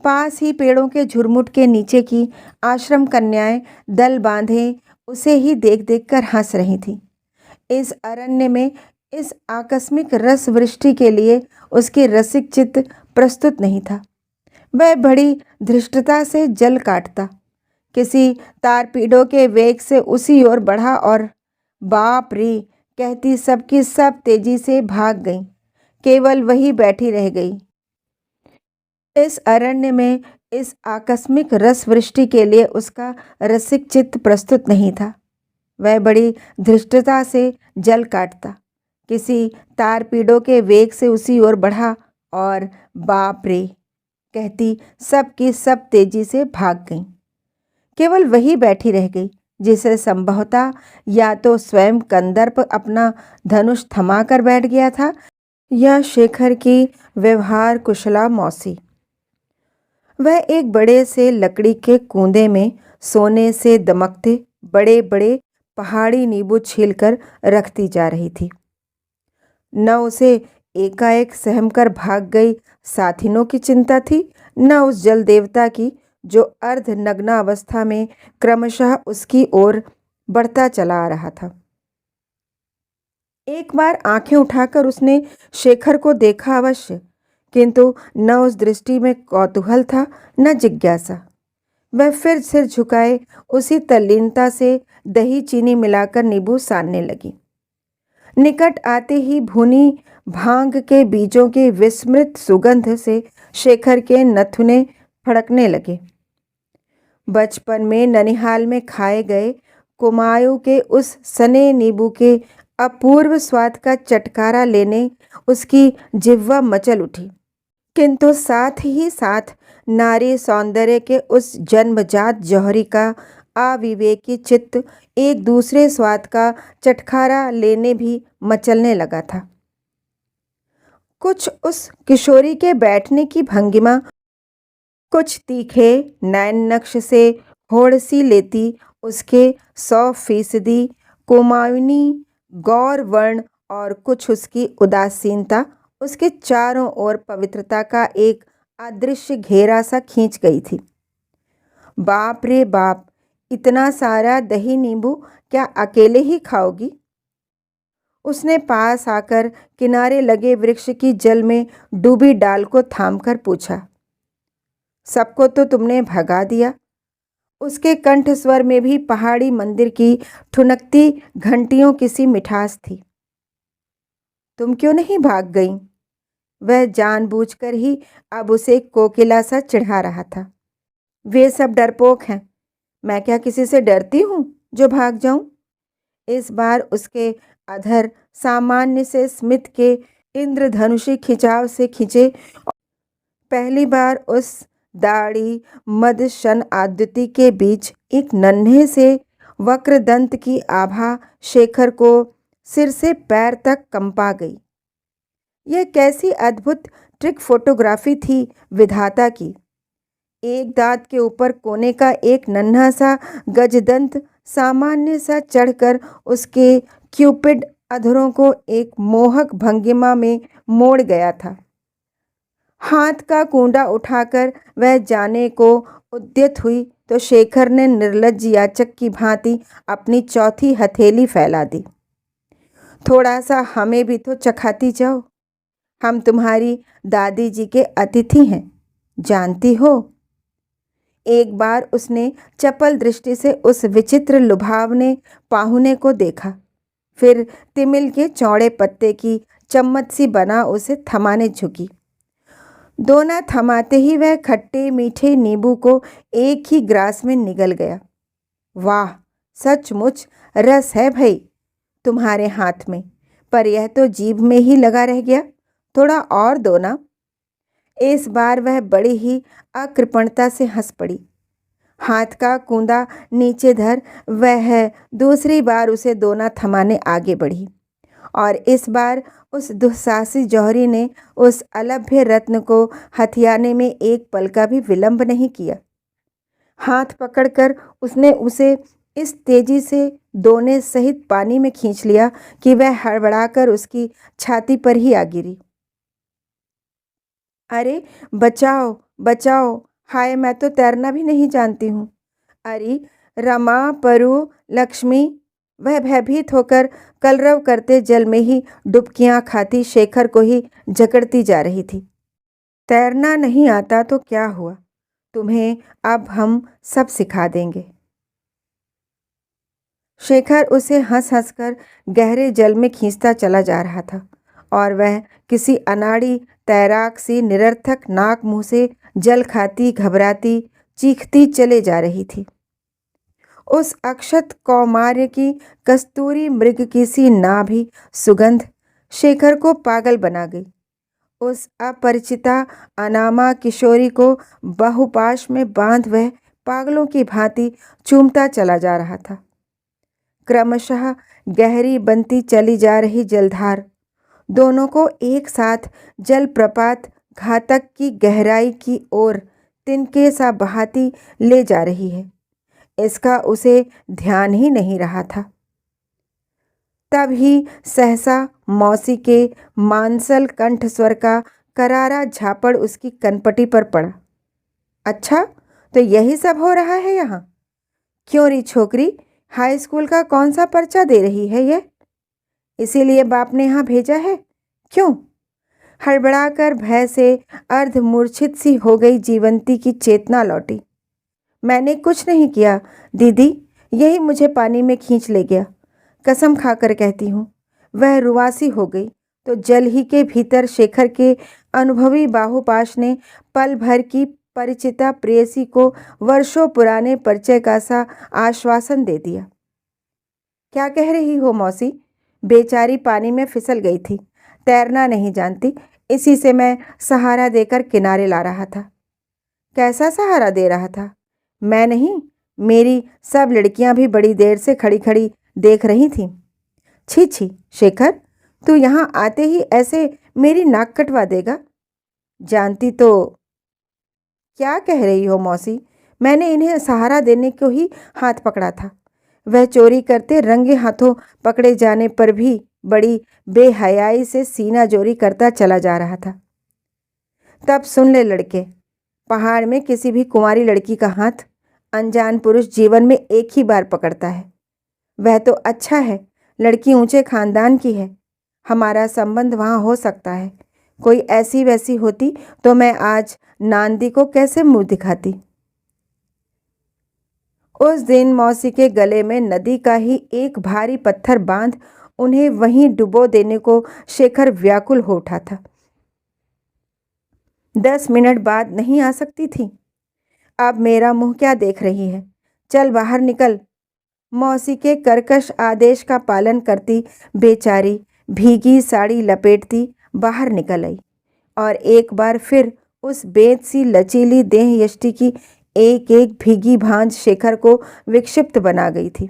पास ही पेड़ों के झुरमुट के नीचे की आश्रम कन्याएं दल बांधे उसे ही देख देख कर हंस रही थीं। इस अरण्य में इस आकस्मिक रस वृष्टि के लिए उसकी रसिक चित्त प्रस्तुत नहीं था। वह बड़ी धृष्टता से जल काटता किसी तारपीड़ों के वेग से उसी ओर बढ़ा और बाप रे कहती सबकी सब तेजी से भाग गईं। केवल वही बैठी रह गई। इस अरण्य में इस आकस्मिक रस वृष्टि के लिए उसका रसिक चित्त प्रस्तुत नहीं था। वह बड़ी धृष्टता से जल काटता किसी तारपीड़ों के वेग से उसी ओर बढ़ा और बाप रे कहती सब की सब तेजी से भाग गईं। केवल वही बैठी रह गई जिसे संभवतः या तो स्वयं कंदर्प अपना धनुष थमा कर बैठ गया था या शेखर की व्यवहार कुशला मौसी। वह एक बड़े से लकड़ी के कूंदे में सोने से दमकते बड़े बड़े पहाड़ी नींबू छीलकर रखती जा रही थी। न उसे एकाएक सहमकर भाग गई साथिनों की चिंता थी, न उस जल देवता की जो अर्ध नग्नावस्था में क्रमशः उसकी ओर बढ़ता चला आ रहा था। एक बार आंखें उठाकर उसने शेखर को देखा अवश्य, किंतु न उस दृष्टि में कौतूहल था न जिज्ञासा। वह फिर सिर झुकाए उसी तल्लीनता से दही चीनी मिलाकर नींबू सानने लगी। निकट आते ही भुनी भांग के बीजों की विस्मृत सुगंध से शेखर के नथुने फड़कने लगे। बचपन में ननिहाल में खाए गए कुमायूं के उस सने नींबू के अपूर्व स्वाद का चटकारा लेने उसकी जिह्वा मचल उठी, किंतु साथ ही साथ नारी सौंदर्य के उस जन्मजात जौहरी का अविवेकी चित्त एक दूसरे स्वाद का चटखारा लेने भी मचलने लगा था। कुछ उस किशोरी के बैठने की भंगिमा, कुछ तीखे नैन नक्श से होड़ सी लेती उसके 100% कुमायूनी गौर वर्ण और कुछ उसकी उदासीनता उसके चारों ओर पवित्रता का एक अदृश्य घेरा सा खींच गई थी। बाप रे बाप, इतना सारा दही नींबू क्या अकेले ही खाओगी? उसने पास आकर किनारे लगे वृक्ष की जल में डूबी डाल को थामकर पूछा। सबको तो तुमने भगा दिया। उसके कंठ स्वर में भी पहाड़ी मंदिर की ठुनकती घंटियों की सी मिठास थी। तुम क्यों नहीं भाग गईं? वह जानबूझकर ही अब उसे कोकिला सा चिढ़ा रहा था। वे सब डरपोक हैं, मैं क्या किसी से डरती हूँ जो भाग जाऊं? इस बार उसके अधर सामान्य से स्मित के इंद्रधनुषी खिंचाव से खिंचे। पहली बार उस दाढ़ी मदशन आद्युति के बीच एक नन्हे से वक्रदंत की आभा शेखर को सिर से पैर तक कंपा गई। यह कैसी अद्भुत ट्रिक फोटोग्राफी थी विधाता की। एक दांत के ऊपर कोने का एक नन्हा सा गजदंत सामान्य सा चढ़कर उसके क्यूपिड अधरों को एक मोहक भंगिमा में मोड़ गया था। हाथ का कूंडा उठाकर वह जाने को उद्यत हुई तो शेखर ने निर्लज्ज याचक की भांति अपनी चौथी हथेली फैला दी। थोड़ा सा हमें भी तो चखाती जाओ, हम तुम्हारी दादी जी के अतिथि हैं, जानती हो। एक बार उसने चपल दृष्टि से उस विचित्र लुभावने पाहुने को देखा, फिर तिमिल के चौड़े पत्ते की चम्मच सी बना उसे थमाने झुकी। दोना थमाते ही वह खट्टे मीठे नींबू को एक ही ग्रास में निगल गया। वाह, सचमुच रस है भाई, तुम्हारे हाथ में, पर यह तो जीभ में ही लगा रह गया। थोड़ा और दो ना। इस बार वह बड़ी ही अकृपणता से हंस पड़ी। हाथ का कूंदा नीचे धर वह दूसरी बार उसे दोना थमाने आगे बढ़ी, और इस बार उस दुस्साहसी जौहरी ने उस अलभ्य रत्न को हथियाने में एक पल का भी विलंब नहीं किया। हाथ पकड़कर उसने उसे इस तेजी से दोने सहित पानी में खींच लिया कि वह हड़बड़ाकर उसकी छाती पर ही आ गिरी। अरे बचाओ बचाओ, हाय मैं तो तैरना भी नहीं जानती हूँ। अरे रमा, परू, लक्ष्मी। वह भयभीत होकर कलरव करते जल में ही डुबकियां खाती शेखर को ही जकड़ती जा रही थी। तैरना नहीं आता तो क्या हुआ, तुम्हें अब हम सब सिखा देंगे। शेखर उसे हंस हंस कर गहरे जल में खींचता चला जा रहा था, और वह किसी अनाड़ी तैराक सी निरर्थक नाक मुंह से जल खाती, घबराती, चीखती चले जा रही थी। उस अक्षत कौमार्य की कस्तूरी मृग की सी नाभि सुगंध शेखर को पागल बना गई। उस अपरिचिता अनामा किशोरी को बाहुपाश में बांध वह पागलों की भांति चूमता चला जा रहा था। क्रमशः गहरी बनती चली जा रही जलधार दोनों को एक साथ जलप्रपात घातक की गहराई की ओर तिनके सा बहाती ले जा रही है, इसका उसे ध्यान ही नहीं रहा था। तब ही सहसा मौसी के मांसल कंठ स्वर का करारा झापड़ उसकी कनपटी पर पड़ा। अच्छा, तो यही सब हो रहा है यहाँ? क्यों री छोकरी, हाई स्कूल का कौन सा पर्चा दे रही है ये? इसीलिए बाप ने यहाँ भेजा है? क्यों? हड़बड़ाकर भय से अर्धमूर्छित सी हो गई जीवंती की चेतना लौटी। मैंने कुछ नहीं किया दीदी, यही मुझे पानी में खींच ले गया। कसम खाकर कहती हूँ। वह रुआसी हो गई तो जल ही के भीतर शेखर के अनुभवी बाहुपाश ने पल भर की परिचिता प्रेयसी को वर्षों पुराने परिचय का सा आश्वासन दे दिया। क्या कह रही हो मौसी? बेचारी पानी में फिसल गई थी, तैरना नहीं जानती, इसी से मैं सहारा देकर किनारे ला रहा था। कैसा सहारा दे रहा था? मैं नहीं, मेरी सब लड़कियां भी बड़ी देर से खड़ी खड़ी देख रही थीं। छी छी शेखर, तू यहाँ आते ही ऐसे मेरी नाक कटवा देगा? जानती तो। क्या कह रही हो मौसी? मैंने इन्हें सहारा देने को ही हाथ पकड़ा था। वह चोरी करते रंगे हाथों पकड़े जाने पर भी बड़ी बेहयाई से सीना जोरी करता चला जा रहा था। तब सुन ले लड़के, पहाड़ में किसी भी कुंवारी लड़की का हाथ अनजान पुरुष जीवन में एक ही बार पकड़ता है। वह तो अच्छा है, लड़की ऊंचे खानदान की है, हमारा संबंध वहाँ हो सकता है। कोई ऐसी वैसी होती तो मैं आज नांदी को कैसे मुंह दिखाती। उस दिन मौसी के गले में नदी का ही एक भारी पत्थर बांध उन्हें वहीं डुबो देने को शेखर व्याकुल हो उठा था। 10 मिनट बाद नहीं आ सकती थी? अब मेरा मुंह क्या देख रही है? चल बाहर निकल। मौसी के कर्कश आदेश का पालन करती बेचारी भीगी साड़ी लपेटती बाहर निकल आई, और एक बार फिर उस बेत सी लचीली देह यष्टि की एक एक भीगी भांज शेखर को विक्षिप्त बना गई थी।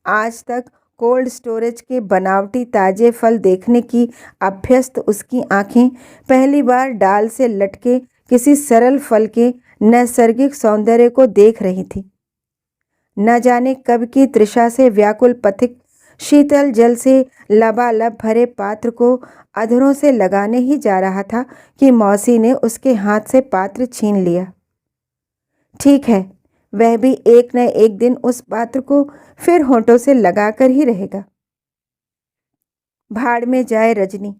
आज तक कोल्ड स्टोरेज के बनावटी ताजे फल देखने की अभ्यस्त उसकी आंखें पहली बार डाल से लटके किसी सरल फल के नैसर्गिक सौंदर्य को देख रही थी। न जाने कब की तृषा से व्याकुल पथिक शीतल जल से लबालब भरे पात्र को अधरों से लगाने ही जा रहा था कि मौसी ने उसके हाथ से पात्र छीन लिया। ठीक है, वह भी एक न एक दिन उस पात्र को फिर होंठों से लगाकर ही रहेगा। भाड़ में जाए रजनी,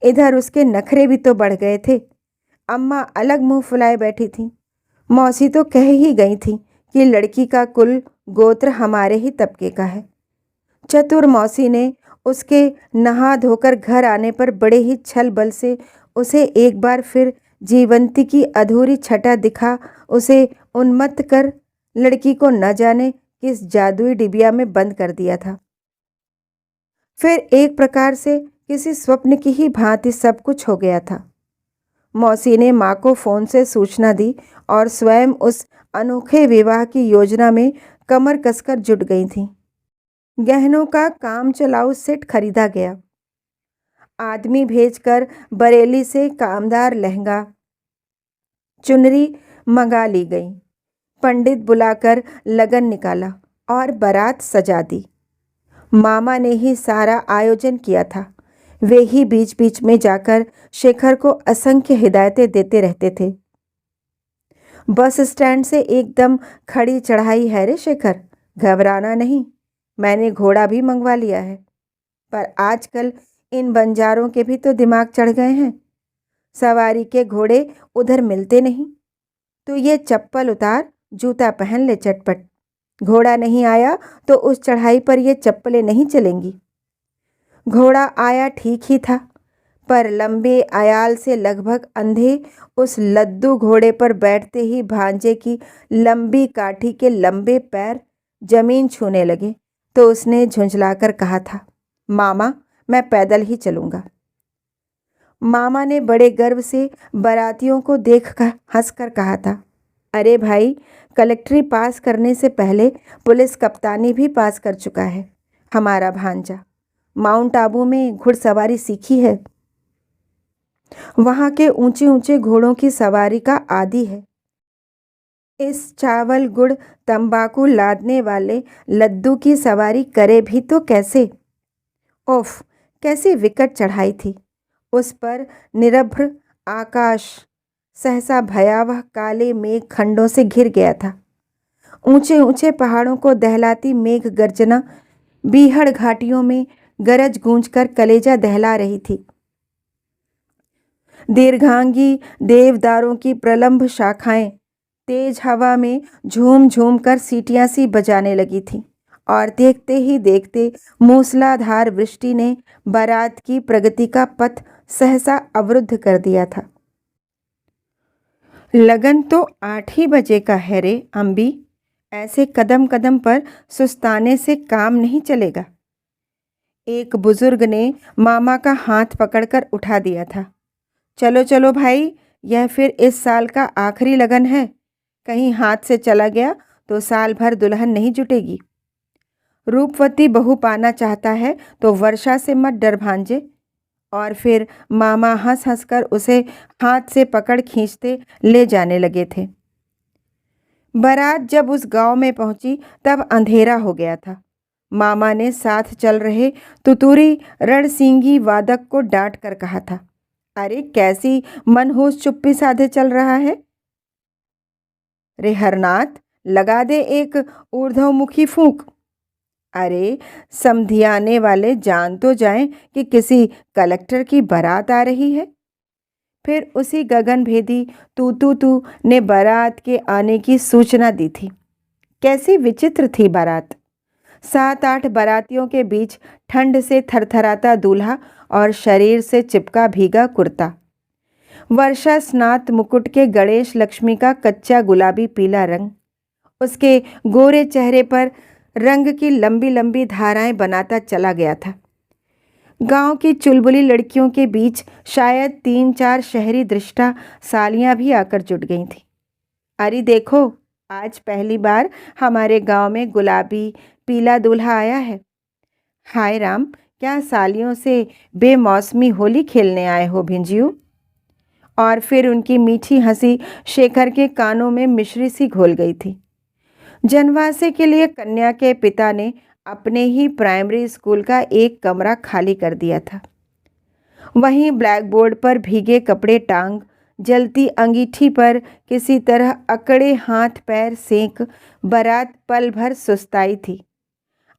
इधर उसके नखरे भी तो बढ़ गए थे। अम्मा अलग मुंह फुलाए बैठी थी। मौसी तो कह ही गई थी कि लड़की का कुल गोत्र हमारे ही तबके का है। चतुर मौसी ने उसके नहा धोकर घर आने पर बड़े ही छल बल से उसे एक बार फिर जीवंती की अधूरी छटा दिखा उसे उन्मत्त कर लड़की को न जाने किस जादुई डिबिया में बंद कर दिया था। फिर एक प्रकार से किसी स्वप्न की ही भांति सब कुछ हो गया था। मौसी ने माँ को फ़ोन से सूचना दी और स्वयं उस अनोखे विवाह की योजना में कमर कसकर जुट गई थीं। गहनों का काम चलाऊ सेट खरीदा गया। आदमी भेजकर बरेली से कामदार लहंगा चुनरी मंगा ली गई। पंडित बुलाकर लगन निकाला और बारात सजा दी। मामा ने ही सारा आयोजन किया था। वे ही बीच बीच में जाकर शेखर को असंख्य हिदायतें देते रहते थे। बस स्टैंड से एकदम खड़ी चढ़ाई है रे शेखर, घबराना नहीं। मैंने घोड़ा भी मंगवा लिया है। पर आजकल इन बंजारों के भी तो दिमाग चढ़ गए हैं। सवारी के घोड़े उधर मिलते नहीं, तो ये चप्पल उतार, जूता पहन ले चटपट। घोड़ा नहीं आया तो उस चढ़ाई पर ये चप्पलें नहीं चलेंगी। घोड़ा आया ठीक ही था, पर लंबे आयाल से लगभग अंधे उस लद्दू घोड़े पर बैठते ही भांजे की लंबी काठी के लंबे पैर जमीन छूने लगे तो उसने झुंझलाकर कहा था, मामा मैं पैदल ही चलूँगा। मामा ने बड़े गर्व से बारातियों को देखकर हंसकर कहा था, अरे भाई, कलेक्ट्री पास करने से पहले पुलिस कप्तानी भी पास कर चुका है। हमारा भांजा माउंट आबू में घुड़सवारी सीखी है। वहाँ के ऊंचे ऊंचे घोड़ों की सवारी का आदी है। इस चावल गुड़ तंबाकू लादने वाले लद्दू की सवारी करे भी तो कैसे। ओफ, कैसी विकट चढ़ाई थी। उस पर निरभ्र आकाश सहसा भयावह काले मेघ खंडों से घिर गया था। ऊंचे ऊंचे पहाड़ों को दहलाती मेघ गर्जना बीहड़ घाटियों में गरज गूंजकर कलेजा दहला रही थी। दीर्घांगी देवदारों की प्रलंब शाखाएं तेज हवा में झूम झूम कर सीटियां सी बजाने लगी थीं और देखते ही देखते मूसलाधार वृष्टि ने बारात की प्रगति का पथ सहसा अवरुद्ध कर दिया था। लगन तो 8 ही बजे का है रे अम्बी, ऐसे कदम कदम पर सुस्ताने से काम नहीं चलेगा। एक बुजुर्ग ने मामा का हाथ पकड़कर उठा दिया था। चलो चलो भाई, यह फिर इस साल का आखिरी लगन है। कहीं हाथ से चला गया तो साल भर दुल्हन नहीं जुटेगी। रूपवती बहू पाना चाहता है तो वर्षा से मत डर भांजे। और फिर मामा हंस हंस कर उसे हाथ से पकड़ खींचते ले जाने लगे थे। बारात जब उस गांव में पहुंची तब अंधेरा हो गया था। मामा ने साथ चल रहे तुतुरी रणसिंगी वादक को डांट कर कहा था, अरे कैसी मनहूस चुप्पी साधे चल रहा है रे हरनाथ, लगा दे एक ऊर्ध्वमुखी फूंक। अरे समधियाने वाले जान तो जाएं कि किसी कलेक्टर की बारात आ रही है। फिर उसी गगनभेदी तू ने बारात के आने की सूचना दी थी। कैसी विचित्र थी बारात। 7-8 बारातियों के बीच ठंड से थरथराता दूल्हा और शरीर से चिपका भीगा कुर्ता। वर्षा स्नात मुकुट के गणेश लक्ष्मी का कच्चा गुलाबी पीला रंग उसके गोरे चेहरे पर रंग की लंबी लंबी धाराएं बनाता चला गया था। गांव की चुलबुली लड़कियों के बीच शायद 3-4 शहरी दृष्टा सालियां भी आकर जुट गई थीं। अरे देखो, आज पहली बार हमारे गांव में गुलाबी पीला दूल्हा आया है। हाय राम, क्या सालियों से बेमौसमी होली खेलने आए हो भिंजियो। और फिर उनकी मीठी हंसी शेखर के कानों में मिश्री सी घोल गई थी। जनवासे के लिए कन्या के पिता ने अपने ही प्राइमरी स्कूल का एक कमरा खाली कर दिया था। वहीं ब्लैक बोर्ड पर भीगे कपड़े टांग जलती अंगीठी पर किसी तरह अकड़े हाथ पैर सेंक बारात पल भर सुस्ताई थी।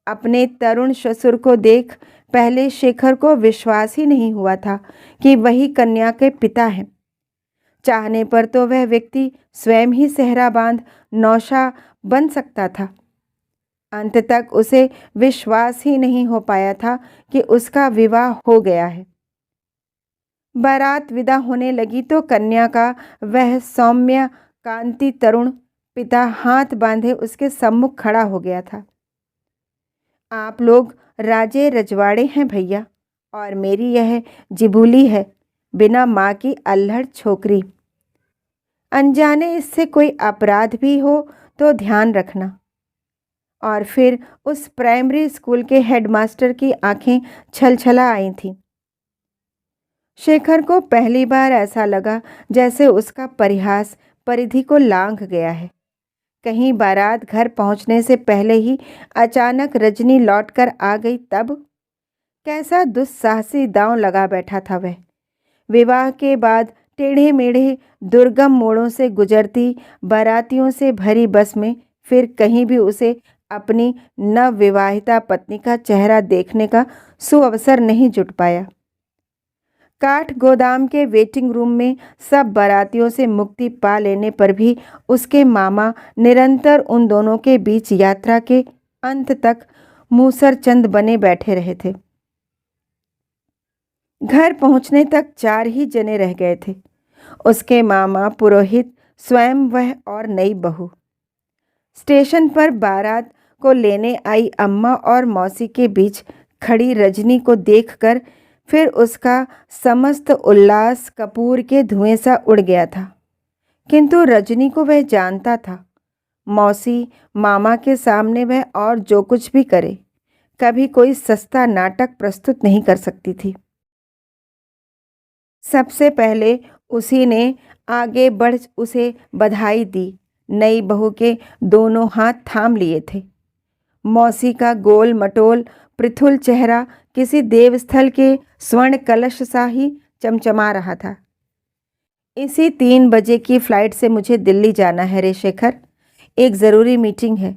अपने तरुण ससुर को देख पहले शेखर को विश्वास ही नहीं हुआ था कि वही कन्या के पिता हैं। चाहने पर तो वह व्यक्ति स्वयं ही सेहरा बांध नौशा बन सकता था। अंत तक उसे विश्वास ही नहीं हो पाया था कि उसका विवाह हो गया है। बारात विदा होने लगी तो कन्या का वह सौम्य कांति तरुण पिता हाथ बांधे उसके सम्मुख खड़ा हो गया था। आप लोग राजे रजवाड़े हैं भैया, और मेरी यह जिबूली है, बिना माँ की अल्हड़ छोकरी। अनजाने इससे कोई अपराध भी हो तो ध्यान रखना। और फिर उस प्राइमरी स्कूल के हेडमास्टर की आंखें छलछला आई थीं। शेखर को पहली बार ऐसा लगा जैसे उसका परिहास परिधि को लांघ गया है। कहीं बारात घर पहुंचने से पहले ही अचानक रजनी लौटकर आ गई, तब कैसा दुस्साहसी दांव लगा बैठा था वह। विवाह के बाद टेढ़े मेढ़े दुर्गम मोड़ों से गुजरती बारातियों से भरी बस में फिर कहीं भी उसे अपनी नवविवाहिता पत्नी का चेहरा देखने का सुअवसर नहीं जुट पाया। काठ गोदाम के वेटिंग रूम में सब बारातियों से मुक्ति पा लेने पर भी उसके मामा निरंतर उन दोनों के बीच यात्रा के अंत तक मूसरचंद बने बैठे रहे थे। घर पहुंचने तक 4 ही जने रह गए थे, उसके मामा, पुरोहित, स्वयं वह और नई बहू। स्टेशन पर बारात को लेने आई अम्मा और मौसी के बीच खड़ी रजनी को देखकर फिर उसका समस्त उल्लास कपूर के धुएं सा उड़ गया था। किंतु रजनी को वह जानता था, मौसी मामा के सामने वह और जो कुछ भी करे, कभी कोई सस्ता नाटक प्रस्तुत नहीं कर सकती थी। सबसे पहले उसी ने आगे बढ़ उसे बधाई दी। नई बहू के दोनों हाथ थाम लिए थे। मौसी का गोल मटोल पृथुल चेहरा किसी देवस्थल के स्वर्ण कलश सा ही चमचमा रहा था। इसी 3 बजे की फ्लाइट से मुझे दिल्ली जाना है रे शेखर, एक ज़रूरी मीटिंग है।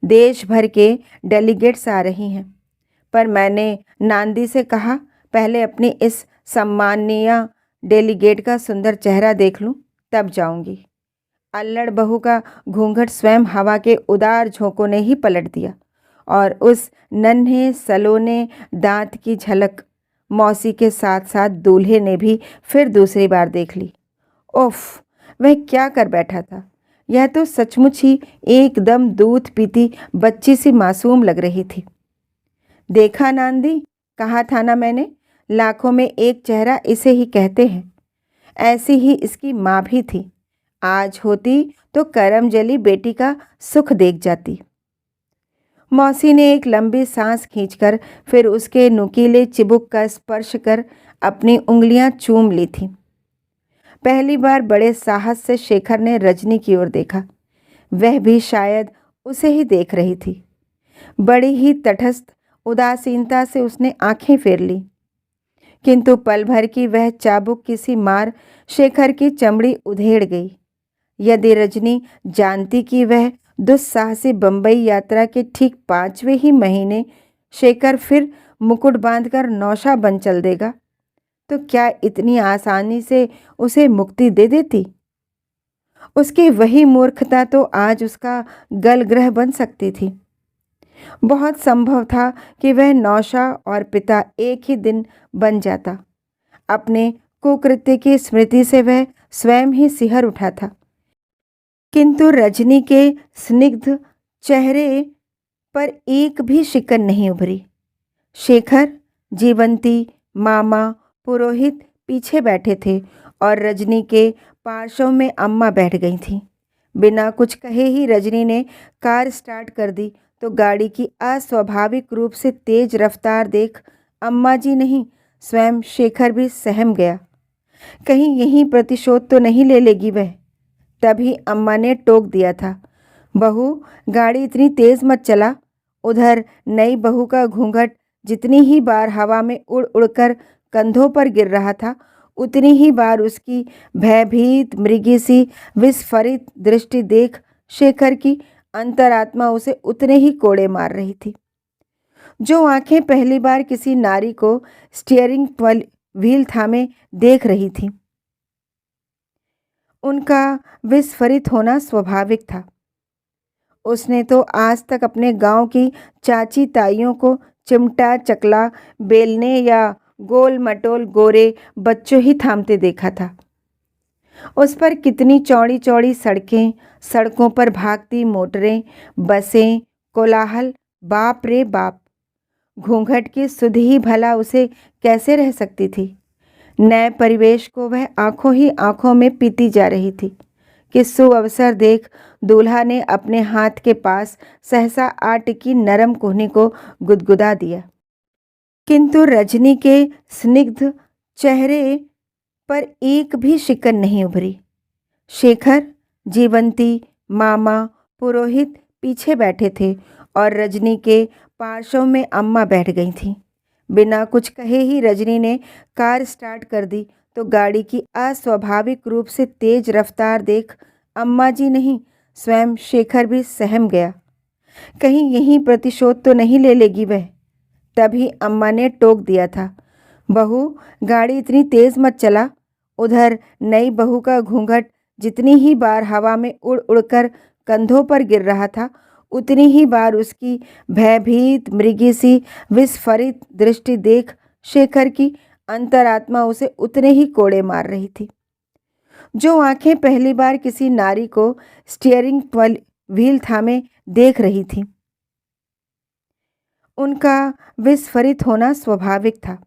देश भर के डेलीगेट्स आ रही हैं, पर मैंने नांदी से कहा पहले अपनी इस सम्माननीय डेलीगेट का सुंदर चेहरा देख लूं, तब जाऊंगी। अल्लड़ बहू का घूंघट स्वयं हवा के उदार झोंकों ने ही पलट दिया और उस नन्हे सलोने दांत की झलक मौसी के साथ साथ दूल्हे ने भी फिर दूसरी बार देख ली। उफ, वह क्या कर बैठा था। यह तो सचमुच ही एकदम दूध पीती बच्ची सी मासूम लग रही थी। देखा नांदी, कहा था ना मैंने, लाखों में एक चेहरा इसे ही कहते हैं। ऐसी ही इसकी माँ भी थी। आज होती तो करम जली बेटी का सुख देख जाती। मौसी ने एक लंबी सांस खींचकर फिर उसके नुकीले चिबुक का स्पर्श कर अपनी उंगलियां चूम ली थीं। पहली बार बड़े साहस से शेखर ने रजनी की ओर देखा। वह भी शायद उसे ही देख रही थी। बड़ी ही तटस्थ उदासीनता से उसने आंखें फेर ली, किंतु पल भर की वह चाबुक किसी मार शेखर की चमड़ी उधेड़ गई। यदि रजनी जानती कि वह दुस्साहसी बंबई यात्रा के ठीक 5वें ही महीने शेखर फिर मुकुट बांधकर नौशा बन चल देगा, तो क्या इतनी आसानी से उसे मुक्ति दे देती? उसकी वही मूर्खता तो आज उसका गलग्रह बन सकती थी। बहुत संभव था कि वह नौशा और पिता एक ही दिन बन जाता। अपने कुकृत्य की स्मृति से वह स्वयं ही सिहर उठा था, किंतु रजनी के स्निग्ध चेहरे पर एक भी शिकन नहीं उभरी। शेखर, जीवंती, मामा, पुरोहित पीछे बैठे थे और रजनी के पार्श्व में अम्मा बैठ गई थीं। बिना कुछ कहे ही रजनी ने कार स्टार्ट कर दी तो गाड़ी की अस्वाभाविक रूप से तेज रफ्तार देख अम्मा जी नहीं, स्वयं शेखर भी सहम गया। कहीं यहीं प्रतिशोध तो नहीं ले लेगी वह। तभी अम्मा ने टोक दिया था, बहू गाड़ी इतनी तेज मत चला। उधर नई बहू का घूंघट जितनी ही बार हवा में उड़ उड़कर कंधों पर गिर रहा था, उतनी ही बार उसकी भयभीत मृगी सी विस्फारित दृष्टि देख शेखर की अंतरात्मा उसे उतने ही कोड़े मार रही थी। जो आंखें पहली बार किसी नारी को स्टीयरिंग व्हील थामे देख रही थी, उनका विस्फारित होना स्वाभाविक था। उसने तो आज तक अपने गांव की चाची ताइयों को चिमटा चकला बेलने या गोल मटोल गोरे बच्चों ही थामते देखा था। उस पर कितनी चौड़ी चौड़ी सड़कें, सड़कों पर भागती मोटरें, बसें, कोलाहल, बाप रे बाप। घूंघट की सुध ही भला उसे कैसे रह सकती थी। नए परिवेश को वह आंखों ही आंखों में पीती जा रही थी कि सुअवसर देख दूल्हा ने अपने हाथ के पास सहसा आट की नरम कोहनी को गुदगुदा दिया, किंतु रजनी के स्निग्ध चेहरे पर एक भी शिकन नहीं उभरी। शेखर, जीवंती, मामा, पुरोहित पीछे बैठे थे और रजनी के पार्श्व में अम्मा बैठ गई थीं। बिना कुछ कहे ही रजनी ने कार स्टार्ट कर दी तो गाड़ी की अस्वाभाविक रूप से तेज रफ्तार देख अम्मा जी नहीं, स्वयं शेखर भी सहम गया। कहीं यहीं प्रतिशोध तो नहीं ले लेगी वह। तभी अम्मा ने टोक दिया था, बहू गाड़ी इतनी तेज मत चला। उधर नई बहू का घूंघट जितनी ही बार हवा में उड़ उड़कर कंधों पर गिर रहा था, उतनी ही बार उसकी भयभीत मृगी सी विस्फारित दृष्टि देख शेखर की अंतरात्मा उसे उतने ही कोड़े मार रही थी। जो आंखें पहली बार किसी नारी को स्टीयरिंग व्हील थामे देख रही थी, उनका विस्फारित होना स्वाभाविक था।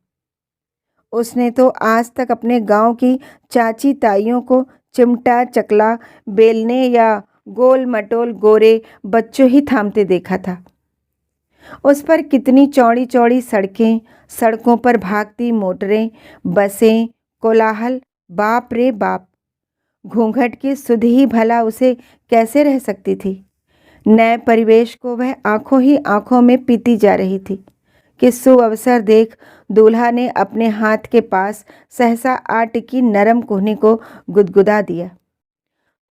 उसने तो आज तक अपने गांव की चाची ताइयों को चिमटा चकला बेलने या गोल मटोल गोरे बच्चों ही थामते देखा था। उस पर कितनी चौड़ी चौड़ी सड़कें, सड़कों पर भागती मोटरें, बसें, कोलाहल, बाप रे बाप। घूंघट की सुध ही भला उसे कैसे रह सकती थी। नए परिवेश को वह आंखों ही आंखों में पीती जा रही थी कि सुअवसर देख दूल्हा ने अपने हाथ के पास सहसा आट की नरम कोहनी को गुदगुदा दिया।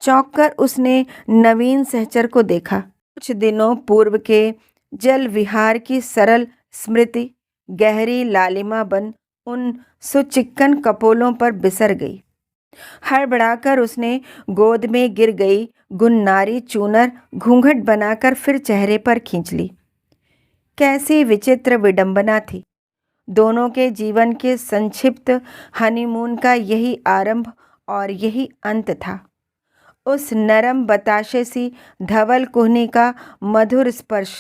चौंक कर उसने नवीन सहचर को देखा। कुछ दिनों पूर्व के जल विहार की सरल स्मृति गहरी लालिमा बन उन सुचिक्कन कपोलों पर बिसर गई। हड़बड़ाकर उसने गोद में गिर गई गुन्नारी चूनर घूंघट बनाकर फिर चेहरे पर खींच ली। कैसी विचित्र विडंबना थी। दोनों के जीवन के संक्षिप्त हनीमून का यही आरंभ और यही अंत था। उस नरम बताशे सी धवल कोहनी का मधुर स्पर्श,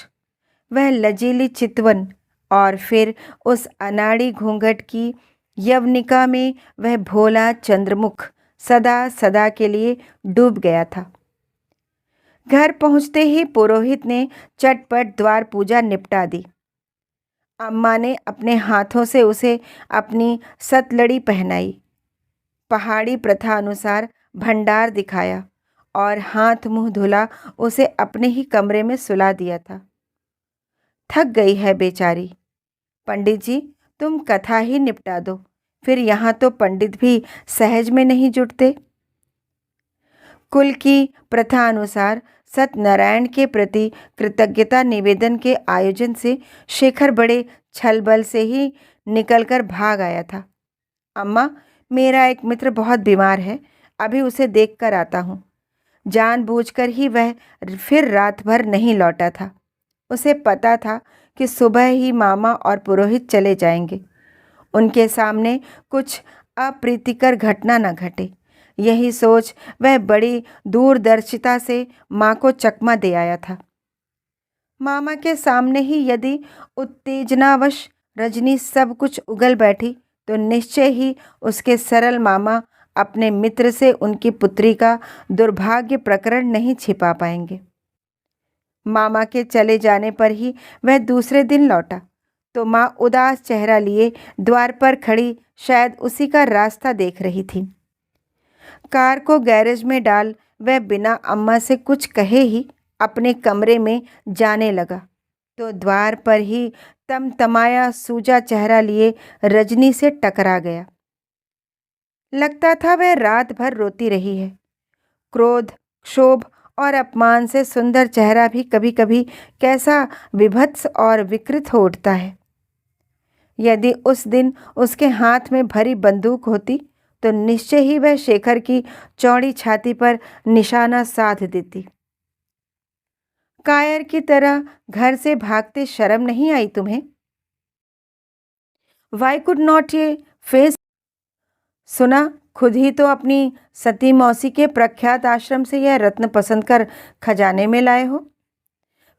वह लजीली चितवन, और फिर उस अनाड़ी घूंघट की यवनिका में वह भोला चंद्रमुख सदा सदा के लिए डूब गया था। घर पहुंचते ही पुरोहित ने चटपट द्वार पूजा निपटा दी। अम्मा ने अपने हाथों से उसे अपनी सतलड़ी पहनाई, पहाड़ी प्रथा अनुसार भंडार दिखाया और हाथ मुंह धुला उसे अपने ही कमरे में सुला दिया था। थक गई है बेचारी। पंडित जी तुम कथा ही निपटा दो, फिर यहाँ तो पंडित भी सहज में नहीं जुटते। कुल की प्रथा अनुसार सत्यनारायण के प्रति कृतज्ञता निवेदन के आयोजन से शेखर बड़े छलबल से ही निकलकर भाग आया था। अम्मा मेरा एक मित्र बहुत बीमार है, अभी उसे देख कर आता हूँ। जानबूझकर ही वह फिर रात भर नहीं लौटा था। उसे पता था कि सुबह ही मामा और पुरोहित चले जाएंगे। उनके सामने कुछ अप्रीतिकर घटना न घटे, यही सोच वह बड़ी दूरदर्शिता से माँ को चकमा दे आया था। मामा के सामने ही यदि उत्तेजनावश रजनी सब कुछ उगल बैठी तो निश्चय ही उसके सरल मामा अपने मित्र से उनकी पुत्री का दुर्भाग्य प्रकरण नहीं छिपा पाएंगे। मामा के चले जाने पर ही वह दूसरे दिन लौटा तो माँ उदास चेहरा लिए द्वार पर खड़ी शायद उसी का रास्ता देख रही थी। कार को गैरेज में डाल वह बिना अम्मा से कुछ कहे ही अपने कमरे में जाने लगा तो द्वार पर ही तमतमाया सूजा चेहरा लिए रजनी से टकरा गया। लगता था वह रात भर रोती रही है। क्रोध, क्षोभ और अपमान से सुंदर चेहरा भी कभी कभी कैसा विभत्स और विकृत हो उठता है। यदि उस दिन उसके हाथ में भरी बंदूक होती तो निश्चय ही वह शेखर की चौड़ी छाती पर निशाना साध देती। कायर की तरह घर से भागते शर्म नहीं आई तुम्हें? वाई कुड नॉट ये फेस? सुना खुद ही तो अपनी सती मौसी के प्रख्यात आश्रम से यह रत्न पसंद कर खजाने में लाए हो,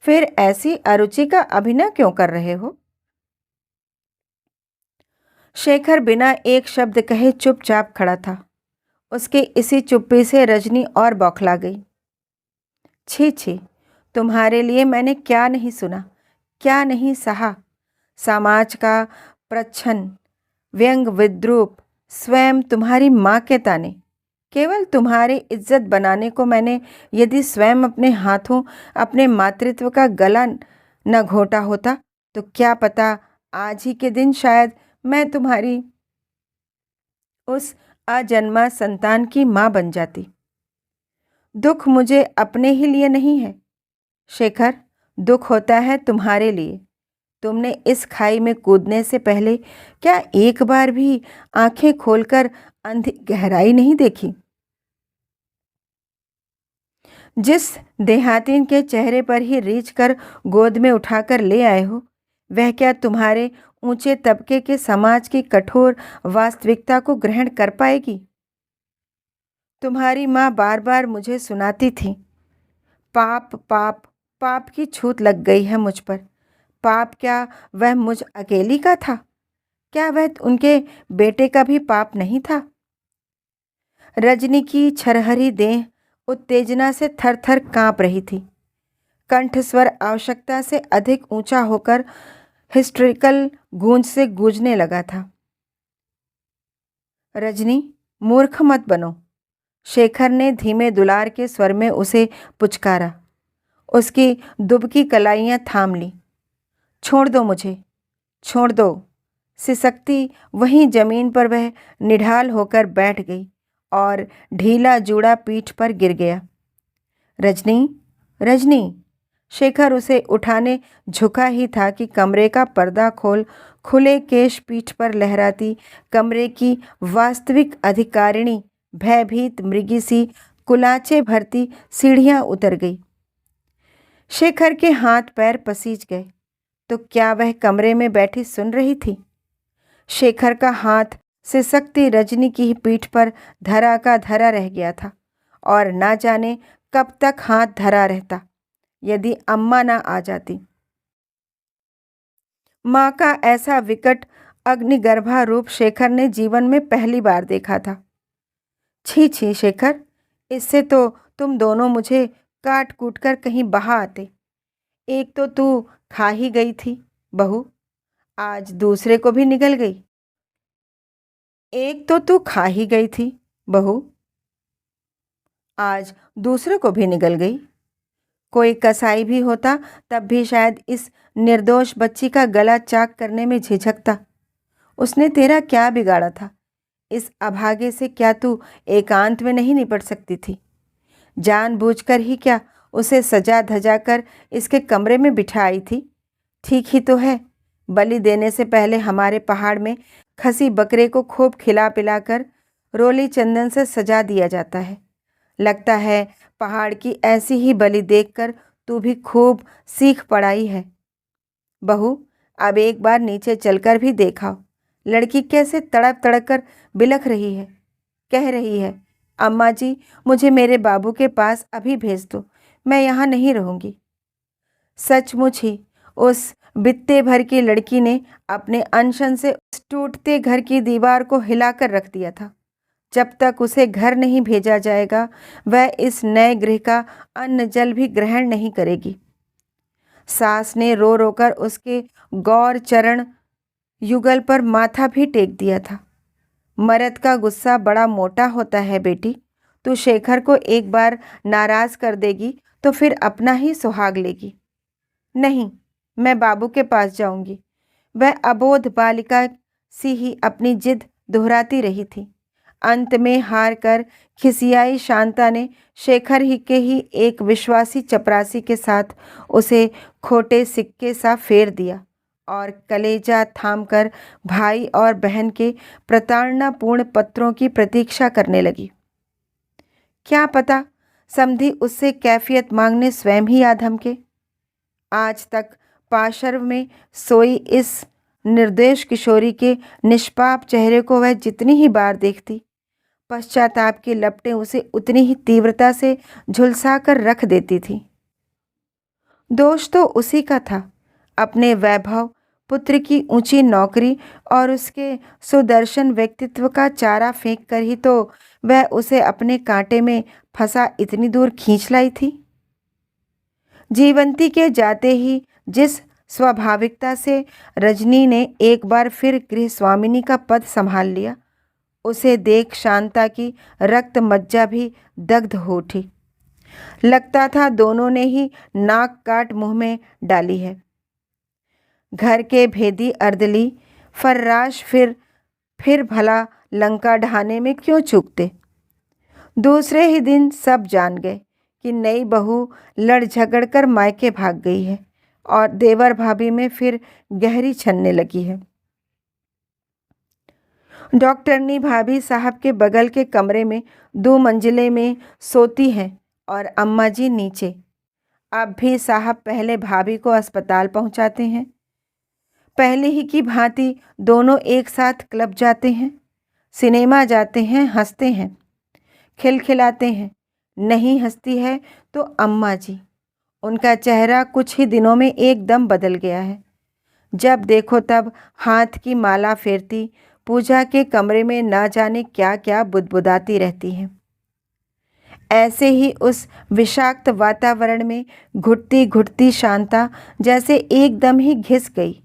फिर ऐसी अरुचि का अभिनय क्यों कर रहे हो? शेखर बिना एक शब्द कहे चुपचाप खड़ा था। उसके इसी चुप्पी से रजनी और बौखला गई। छी छी, तुम्हारे लिए मैंने क्या नहीं सुना, क्या नहीं सहा। समाज का प्रच्छन्न, व्यंग, विद्रूप, स्वयं तुम्हारी माँ के ताने। केवल तुम्हारी इज्जत बनाने को मैंने यदि स्वयं अपने हाथों अपने मातृत्व का गला न घोटा होता तो क्या पता आज ही के दिन शायद मैं तुम्हारी उस अजन्मा संतान की माँ बन जाती। दुख मुझे अपने ही लिए नहीं है शेखर, दुख होता है तुम्हारे लिए। तुमने इस खाई में कूदने से पहले क्या एक बार भी आंखें खोलकर अंधी गहराई नहीं देखी? जिस देहातीन के चेहरे पर ही रीछ कर गोद में उठाकर ले आए हो, वह क्या तुम्हारे ऊंचे तबके के समाज की कठोर वास्तविकता को ग्रहण कर पाएगी? तुम्हारी माँ बार बार मुझे सुनाती थी, पाप पाप पाप की छूत लग गई है मुझ पर। पाप क्या वह मुझ अकेली का था? क्या वह उनके बेटे का भी पाप नहीं था? रजनी की छरहरी देह उत्तेजना से थर थर कांप रही थी। कंठस्वर आवश्यकता से अधिक ऊंचा होकर हिस्ट्रिकल गूंज से गूंजने लगा था। रजनी, मूर्ख मत बनो। शेखर ने धीमे दुलार के स्वर में उसे पुचकारा। उसकी दुबकी कलाइयां थाम ली। छोड़ दो मुझे, छोड़ दो। सिसकती वहीं जमीन पर वह निढाल होकर बैठ गई और ढीला जूड़ा पीठ पर गिर गया। रजनी, रजनी। शेखर उसे उठाने झुका ही था कि कमरे का पर्दा खोल खुले केश पीठ पर लहराती कमरे की वास्तविक अधिकारिणी भयभीत मृगी सी कुलाचे भरती सीढ़ियां उतर गई। शेखर के हाथ पैर पसीज गए। तो क्या वह कमरे में बैठी सुन रही थी? शेखर का हाथ सिसकती रजनी की ही पीठ पर धरा का धरा रह गया था और ना जाने कब तक हाथ धरा रहता यदि अम्मा ना आ जाती। माँ का ऐसा विकट अग्निगर्भा रूप शेखर ने जीवन में पहली बार देखा था। छी छी शेखर, इससे तो तुम दोनों मुझे काट कूट कर कहीं बहा आते। एक तो तू खा ही गई थी बहू, आज दूसरे को भी निगल गई। एक तो तू खा ही गई थी बहू, आज दूसरे को भी निगल गई। कोई कसाई भी होता तब भी शायद इस निर्दोष बच्ची का गला चाक करने में झिझकता। उसने तेरा क्या बिगाड़ा था? इस अभागे से क्या तू एकांत में नहीं निपट सकती थी? जानबूझकर ही क्या उसे सजा धजा कर इसके कमरे में बिठाई थी? ठीक ही तो है, बलि देने से पहले हमारे पहाड़ में खसी बकरे को खूब खिला पिलाकर रोली चंदन से सजा दिया जाता है। लगता है पहाड़ की ऐसी ही बलि देखकर तू भी खूब सीख पड़ाई है। बहू, अब एक बार नीचे चलकर भी देखा, लड़की कैसे तड़प तड़प कर बिलख रही है। कह रही है, अम्मा जी मुझे मेरे बाबू के पास अभी भेज दो, मैं यहाँ नहीं रहूँगी। सचमुच ही उस बित्ते भर की लड़की ने अपने अनशन से उस टूटते घर की दीवार को हिलाकर रख दिया था। जब तक उसे घर नहीं भेजा जाएगा वह इस नए गृह का अन्न जल भी ग्रहण नहीं करेगी। सास ने रो रोकर उसके गौर चरण युगल पर माथा भी टेक दिया था। मर्द का गुस्सा बड़ा मोटा होता है बेटी। तू शेखर को एक बार नाराज कर देगी तो फिर अपना ही सुहाग लेगी। नहीं, मैं बाबू के पास जाऊंगी। वह अबोध बालिका सी ही अपनी जिद दोहराती रही थी। अंत में हार कर खिसियाई शांता ने शेखर ही के ही एक विश्वासी चपरासी के साथ उसे खोटे सिक्के सा फेर दिया और कलेजा थामकर भाई और बहन के प्रताड़नापूर्ण पत्रों की प्रतीक्षा करने लगी। क्या पता समधी उससे कैफियत मांगने स्वयं ही आ धमके। आज तक पाशर्व में सोई इस निर्दोष किशोरी के निष्पाप चेहरे को वह जितनी ही बार देखती, पश्चाताप की लपटें उसे उतनी ही तीव्रता से झुलसा कर रख देती थी। दोष तो उसी का था, अपने वैभव पुत्र की ऊंची नौकरी और उसके सुदर्शन व्यक्तित्व का चारा फेंक कर ही तो वह उसे अपने कांटे में फंसा इतनी दूर खींच लाई थी। जीवंती के जाते ही जिस स्वाभाविकता से रजनी ने एक बार फिर गृह स्वामिनी का पद संभाल लिया, उसे देख शांता की रक्त मज्जा भी दग्ध हो उठी। लगता था दोनों ने ही नाक काट मुंह में डाली है। घर के भेदी अर्दली फर्राश फिर भला लंका ढहाने में क्यों चूकते। दूसरे ही दिन सब जान गए कि नई बहू लड़ झगड़ कर मायके भाग गई है और देवर भाभी में फिर गहरी छनने लगी है। डॉक्टरनी भाभी साहब के बगल के कमरे में 2 मंजिले में सोती हैं और अम्मा जी नीचे। अब भी साहब पहले भाभी को अस्पताल पहुंचाते हैं। पहले ही की भांति दोनों एक साथ क्लब जाते हैं, सिनेमा जाते हैं, हंसते हैं, खिलखिलाते हैं। नहीं हंसती है तो अम्मा जी, उनका चेहरा कुछ ही दिनों में एकदम बदल गया है। जब देखो तब हाथ की माला फेरती, पूजा के कमरे में ना जाने क्या क्या बुदबुदाती रहती हैं। ऐसे ही उस विषाक्त वातावरण में घुटती घुटती शांता जैसे एकदम ही घिस गई।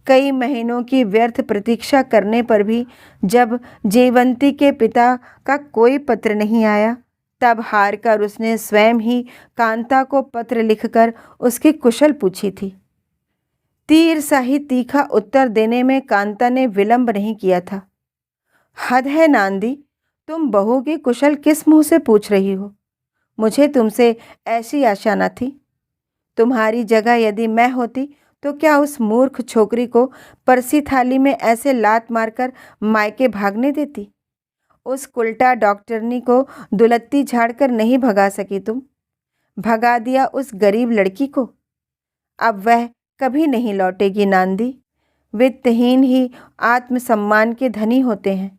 कई महीनों की व्यर्थ प्रतीक्षा करने पर भी जब जयवंती के पिता का कोई पत्र नहीं आया, तब हार कर उसने स्वयं ही कांता को पत्र लिखकर उसकी कुशल पूछी थी। तीर सा ही तीखा उत्तर देने में कांता ने विलंब नहीं किया था। हद है नांदी, तुम बहू की कुशल किस मुंह से पूछ रही हो? मुझे तुमसे ऐसी आशा न थी। तुम्हारी जगह यदि मैं होती तो क्या उस मूर्ख छोकरी को परसी थाली में ऐसे लात मारकर मायके भागने देती? उस कुल्टा डॉक्टरनी को दुलत्ती झाड़कर नहीं भगा सकी तुम। भगा दिया उस गरीब लड़की को। अब वह कभी नहीं लौटेगी नांदी। वित्तहीन ही आत्मसम्मान के धनी होते हैं।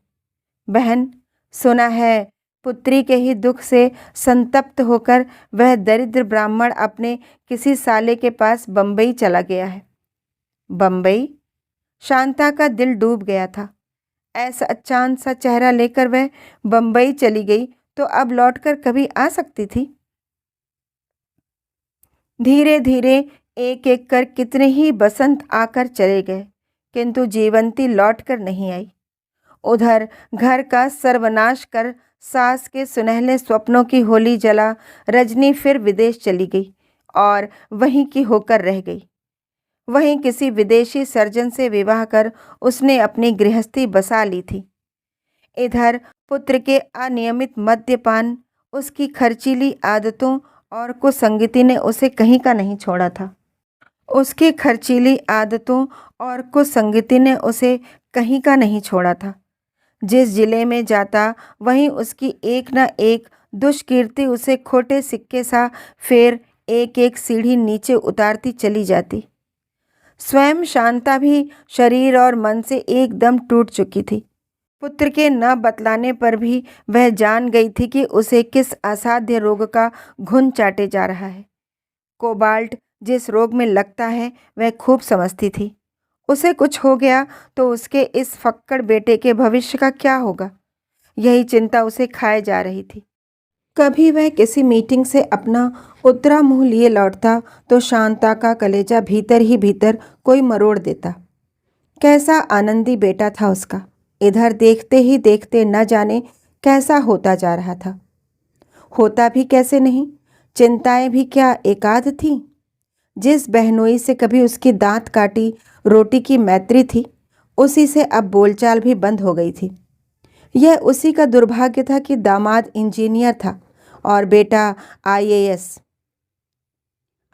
बहन, सुना है पुत्री के ही दुख से संतप्त होकर वह दरिद्र ब्राह्मण अपने किसी साले के पास बम्बई चला गया है। बम्बई? शांता का दिल डूब गया था। ऐसा चांद सा चेहरा लेकर वह बम्बई चली गई तो अब लौटकर कभी आ सकती थी? धीरे धीरे एक एक कर कितने ही बसंत आकर चले गए, किंतु जीवंती लौटकर नहीं आई। उधर घर का सर्वनाश कर सास के सुनहले स्वप्नों की होली जला रजनी फिर विदेश चली गई और वहीं की होकर रह गई। वहीं किसी विदेशी सर्जन से विवाह कर उसने अपनी गृहस्थी बसा ली थी। इधर पुत्र के अनियमित मद्यपान, उसकी खर्चीली आदतों और कुसंगति ने उसे कहीं का नहीं छोड़ा था। उसकी खर्चीली आदतों और कुसंगति ने उसे कहीं का नहीं छोड़ा था। जिस जिले में जाता वहीं उसकी एक न एक दुष्कीर्ति उसे खोटे सिक्के सा फिर एक एक सीढ़ी नीचे उतारती चली जाती। स्वयं शांता भी शरीर और मन से एकदम टूट चुकी थी। पुत्र के न बतलाने पर भी वह जान गई थी कि उसे किस असाध्य रोग का घुन चाटे जा रहा है। कोबाल्ट जिस रोग में लगता है वह खूब समझती थी। उसे कुछ हो गया तो उसके इस फक्कड़ बेटे के भविष्य का क्या होगा, यही चिंता उसे खाए जा रही थी। कभी वह किसी मीटिंग से अपना उतरा मुंह लिए लौटता तो शांता का कलेजा भीतर ही भीतर कोई मरोड़ देता। कैसा आनंदी बेटा था उसका। इधर देखते ही देखते न जाने कैसा होता जा रहा था। होता भी कैसे नहीं, चिंताएं भी क्या एकाध थीं। जिस बहनोई से कभी उसकी दांत काटी रोटी की मैत्री थी, उसी से अब बोलचाल भी बंद हो गई थी। यह उसी का दुर्भाग्य था कि दामाद इंजीनियर था और बेटा IAS।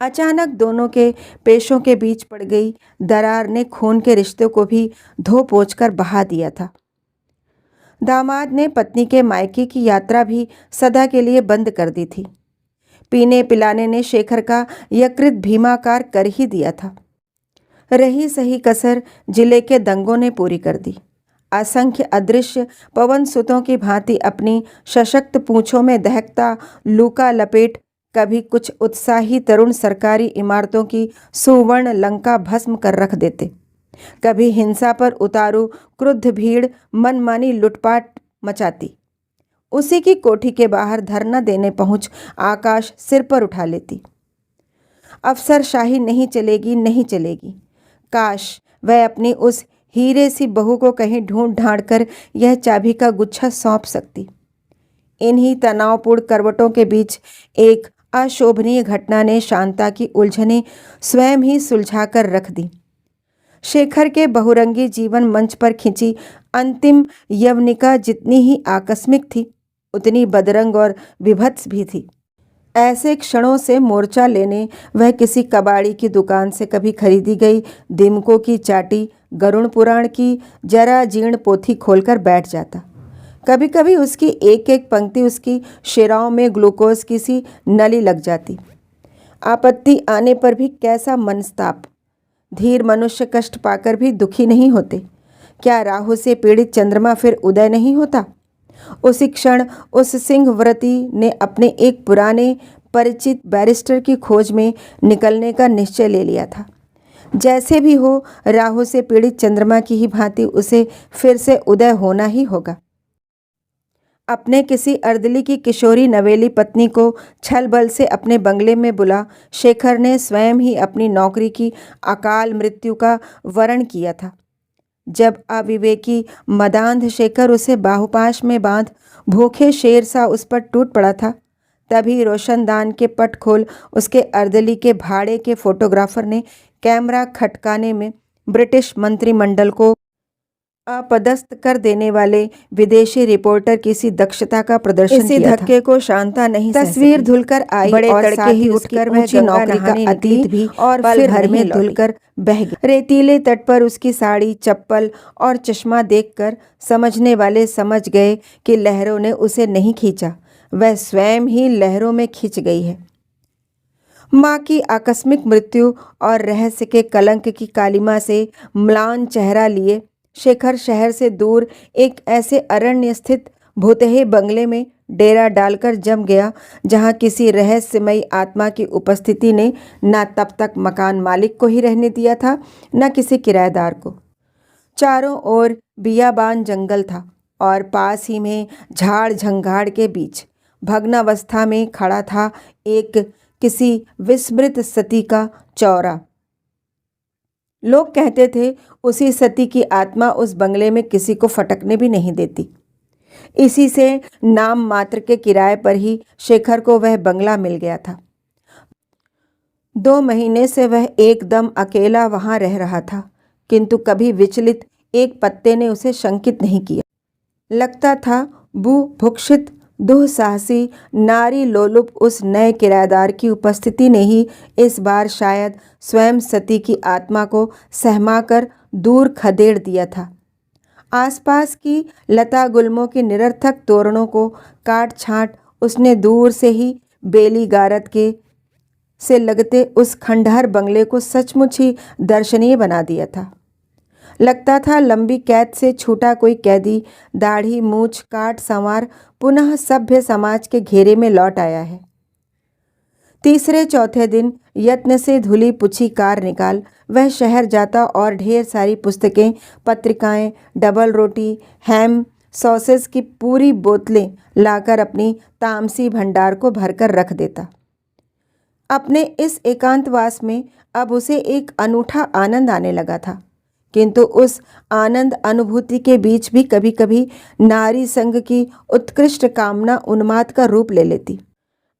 अचानक दोनों के पेशों के बीच पड़ गई दरार ने खून के रिश्तों को भी धो पोंछ कर बहा दिया था। दामाद ने पत्नी के मायके की यात्रा भी सदा के लिए बंद कर दी थी। पीने पिलाने ने शेखर का यकृत भीमाकार कर ही दिया था। रही सही कसर जिले के दंगों ने पूरी कर दी। असंख्य अदृश्य पवन सुतों की भांति अपनी सशक्त पूंछों में दहकता लूका लपेट कभी कुछ उत्साही तरुण सरकारी इमारतों की सुवर्ण लंका भस्म कर रख देते, कभी हिंसा पर उतारू क्रुद्ध भीड़ मनमानी लूटपाट मचाती। उसी की कोठी के बाहर धरना देने पहुंच आकाश सिर पर उठा लेती। अफसरशाही नहीं चलेगी, नहीं चलेगी। काश वह अपनी उस हीरे सी बहू को कहीं ढूंढ ढांढ कर यह चाबी का गुच्छा सौंप सकती। इन्हीं तनावपूर्ण करवटों के बीच एक अशोभनीय घटना ने शांता की उलझनें स्वयं ही सुलझाकर रख दी। शेखर के बहुरंगी जीवन मंच पर खिंची अंतिम यवनिका जितनी ही आकस्मिक थी, उतनी बदरंग और विभत्स भी थी। ऐसे क्षणों से मोर्चा लेने वह किसी कबाड़ी की दुकान से कभी खरीदी गई दीमकों की चाटी गरुड़ पुराण की जरा जीर्ण पोथी खोलकर बैठ जाता। कभी कभी उसकी एक एक पंक्ति उसकी शिराओं में ग्लूकोज की सी नली लग जाती। आपत्ति आने पर भी कैसा मनस्ताप। धीर मनुष्य कष्ट पाकर भी दुखी नहीं होते। क्या राहु से पीड़ित चंद्रमा फिर उदय नहीं होता? उसी क्षण उस सिंहव्रती ने अपने एक पुराने परिचित बैरिस्टर की खोज में निकलने का निश्चय ले लिया था। जैसे भी हो, राहु से पीड़ित चंद्रमा की ही भांति उसे फिर से उदय होना ही होगा। अपने किसी अर्दली की किशोरी नवेली पत्नी को छल बल से अपने बंगले में बुला शेखर ने स्वयं ही अपनी नौकरी की अकाल मृत्यु का वरण किया था। जब अविवेकी मदांध शेखर उसे बाहुपाश में बांध भूखे शेर सा उस पर टूट पड़ा था, तभी रोशनदान के पट खोल उसके अर्दली के भाड़े के फोटोग्राफर ने कैमरा खटकाने में ब्रिटिश मंत्रिमंडल को अपदस्थ कर देने वाले विदेशी रिपोर्टर की सी दक्षता का प्रदर्शन किया था। धक्के को शांता नहीं सह सकी। तस्वीर धुलकर आई बड़े और तड़के ही उठकर वह गंगा नहाने अतीत भी और पल भर में धुलकर बह गई। रेतीले तट पर उसकी साड़ी, चप्पल और चश्मा देखकर समझने वाले समझ गए कि लहरों ने उसे नहीं खींचा, वह स्वयं ही लहरों में खिंच गई है। माँ की आकस्मिक मृत्यु और रहस्य के कलंक की कालिमा से म्लान चेहरा लिए शेखर शहर से दूर एक ऐसे अरण्य स्थित भूतहे बंगले में डेरा डालकर जम गया जहाँ किसी रहस्यमयी आत्मा की उपस्थिति ने न तब तक मकान मालिक को ही रहने दिया था, न किसी किराएदार को। चारों ओर बियाबान जंगल था और पास ही में झाड़ झंगाड़ के बीच भग्नावस्था में खड़ा था एक किसी विस्मृत सती का चौरा। लोग कहते थे उसी सती की आत्मा उस बंगले में किसी को फटकने भी नहीं देती। इसी से नाम मात्र के किराए पर ही शेखर को वह बंगला मिल गया था। 2 महीने से वह एकदम अकेला वहां रह रहा था, किंतु कभी विचलित एक पत्ते ने उसे शंकित नहीं किया। लगता था बुभुक्षित दुस्साहसी नारी लोलुप उस नए किराएदार की उपस्थिति ने ही इस बार शायद स्वयं सती की आत्मा को सहमाकर दूर खदेड़ दिया था। आसपास की लता गुल्मों की निरर्थक तोरणों को काट छांट उसने दूर से ही बेली गारद के से लगते उस खंडहर बंगले को सचमुच ही दर्शनीय बना दिया था। लगता था लंबी कैद से छूटा कोई कैदी दाढ़ी मूछ काट संवार पुनः सभ्य समाज के घेरे में लौट आया है। तीसरे चौथे दिन यत्न से धुली पुछी कार निकाल वह शहर जाता और ढेर सारी पुस्तकें, पत्रिकाएं, डबल रोटी, हैम, सॉसेस की पूरी बोतलें लाकर अपनी तामसी भंडार को भरकर रख देता। अपने इस एकांतवास में अब उसे एक अनूठा आनंद आने लगा था, किंतु उस आनंद अनुभूति के बीच भी कभी कभी नारी संग की उत्कृष्ट कामना उन्माद का रूप ले लेती।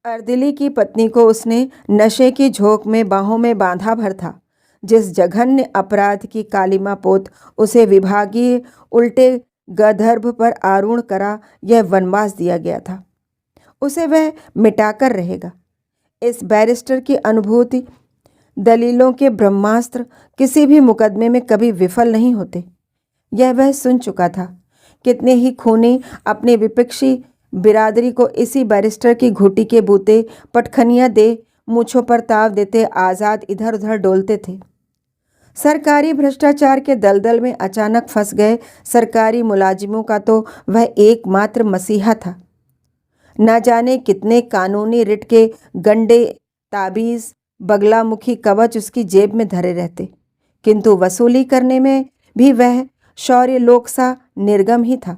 अर्दिली की पत्नी को उसने नशे की झोंक में बाहों में बांधा भर था। जिस जघन्य अपराध की कालिमा पोत उसे विभागीय उल्टे गधर्भ पर आरूढ़ करा यह वनवास दिया गया था, उसे वह मिटाकर रहेगा। इस बैरिस्टर की अनुभूति दलीलों के ब्रह्मास्त्र किसी भी मुकदमे में कभी विफल नहीं होते, यह वह सुन चुका था। कितने ही खूनी अपने विपक्षी बिरादरी को इसी बैरिस्टर की घुटी के बूते पटखनियाँ दे मूछों पर ताव देते आज़ाद इधर उधर डोलते थे। सरकारी भ्रष्टाचार के दलदल में अचानक फंस गए सरकारी मुलाजिमों का तो वह एकमात्र मसीहा था। न जाने कितने कानूनी रिट के गंडे ताबीज़ बगलामुखी कवच उसकी जेब में धरे रहते, किंतु वसूली करने में भी वह शौर्य लोक सा निर्गम ही था।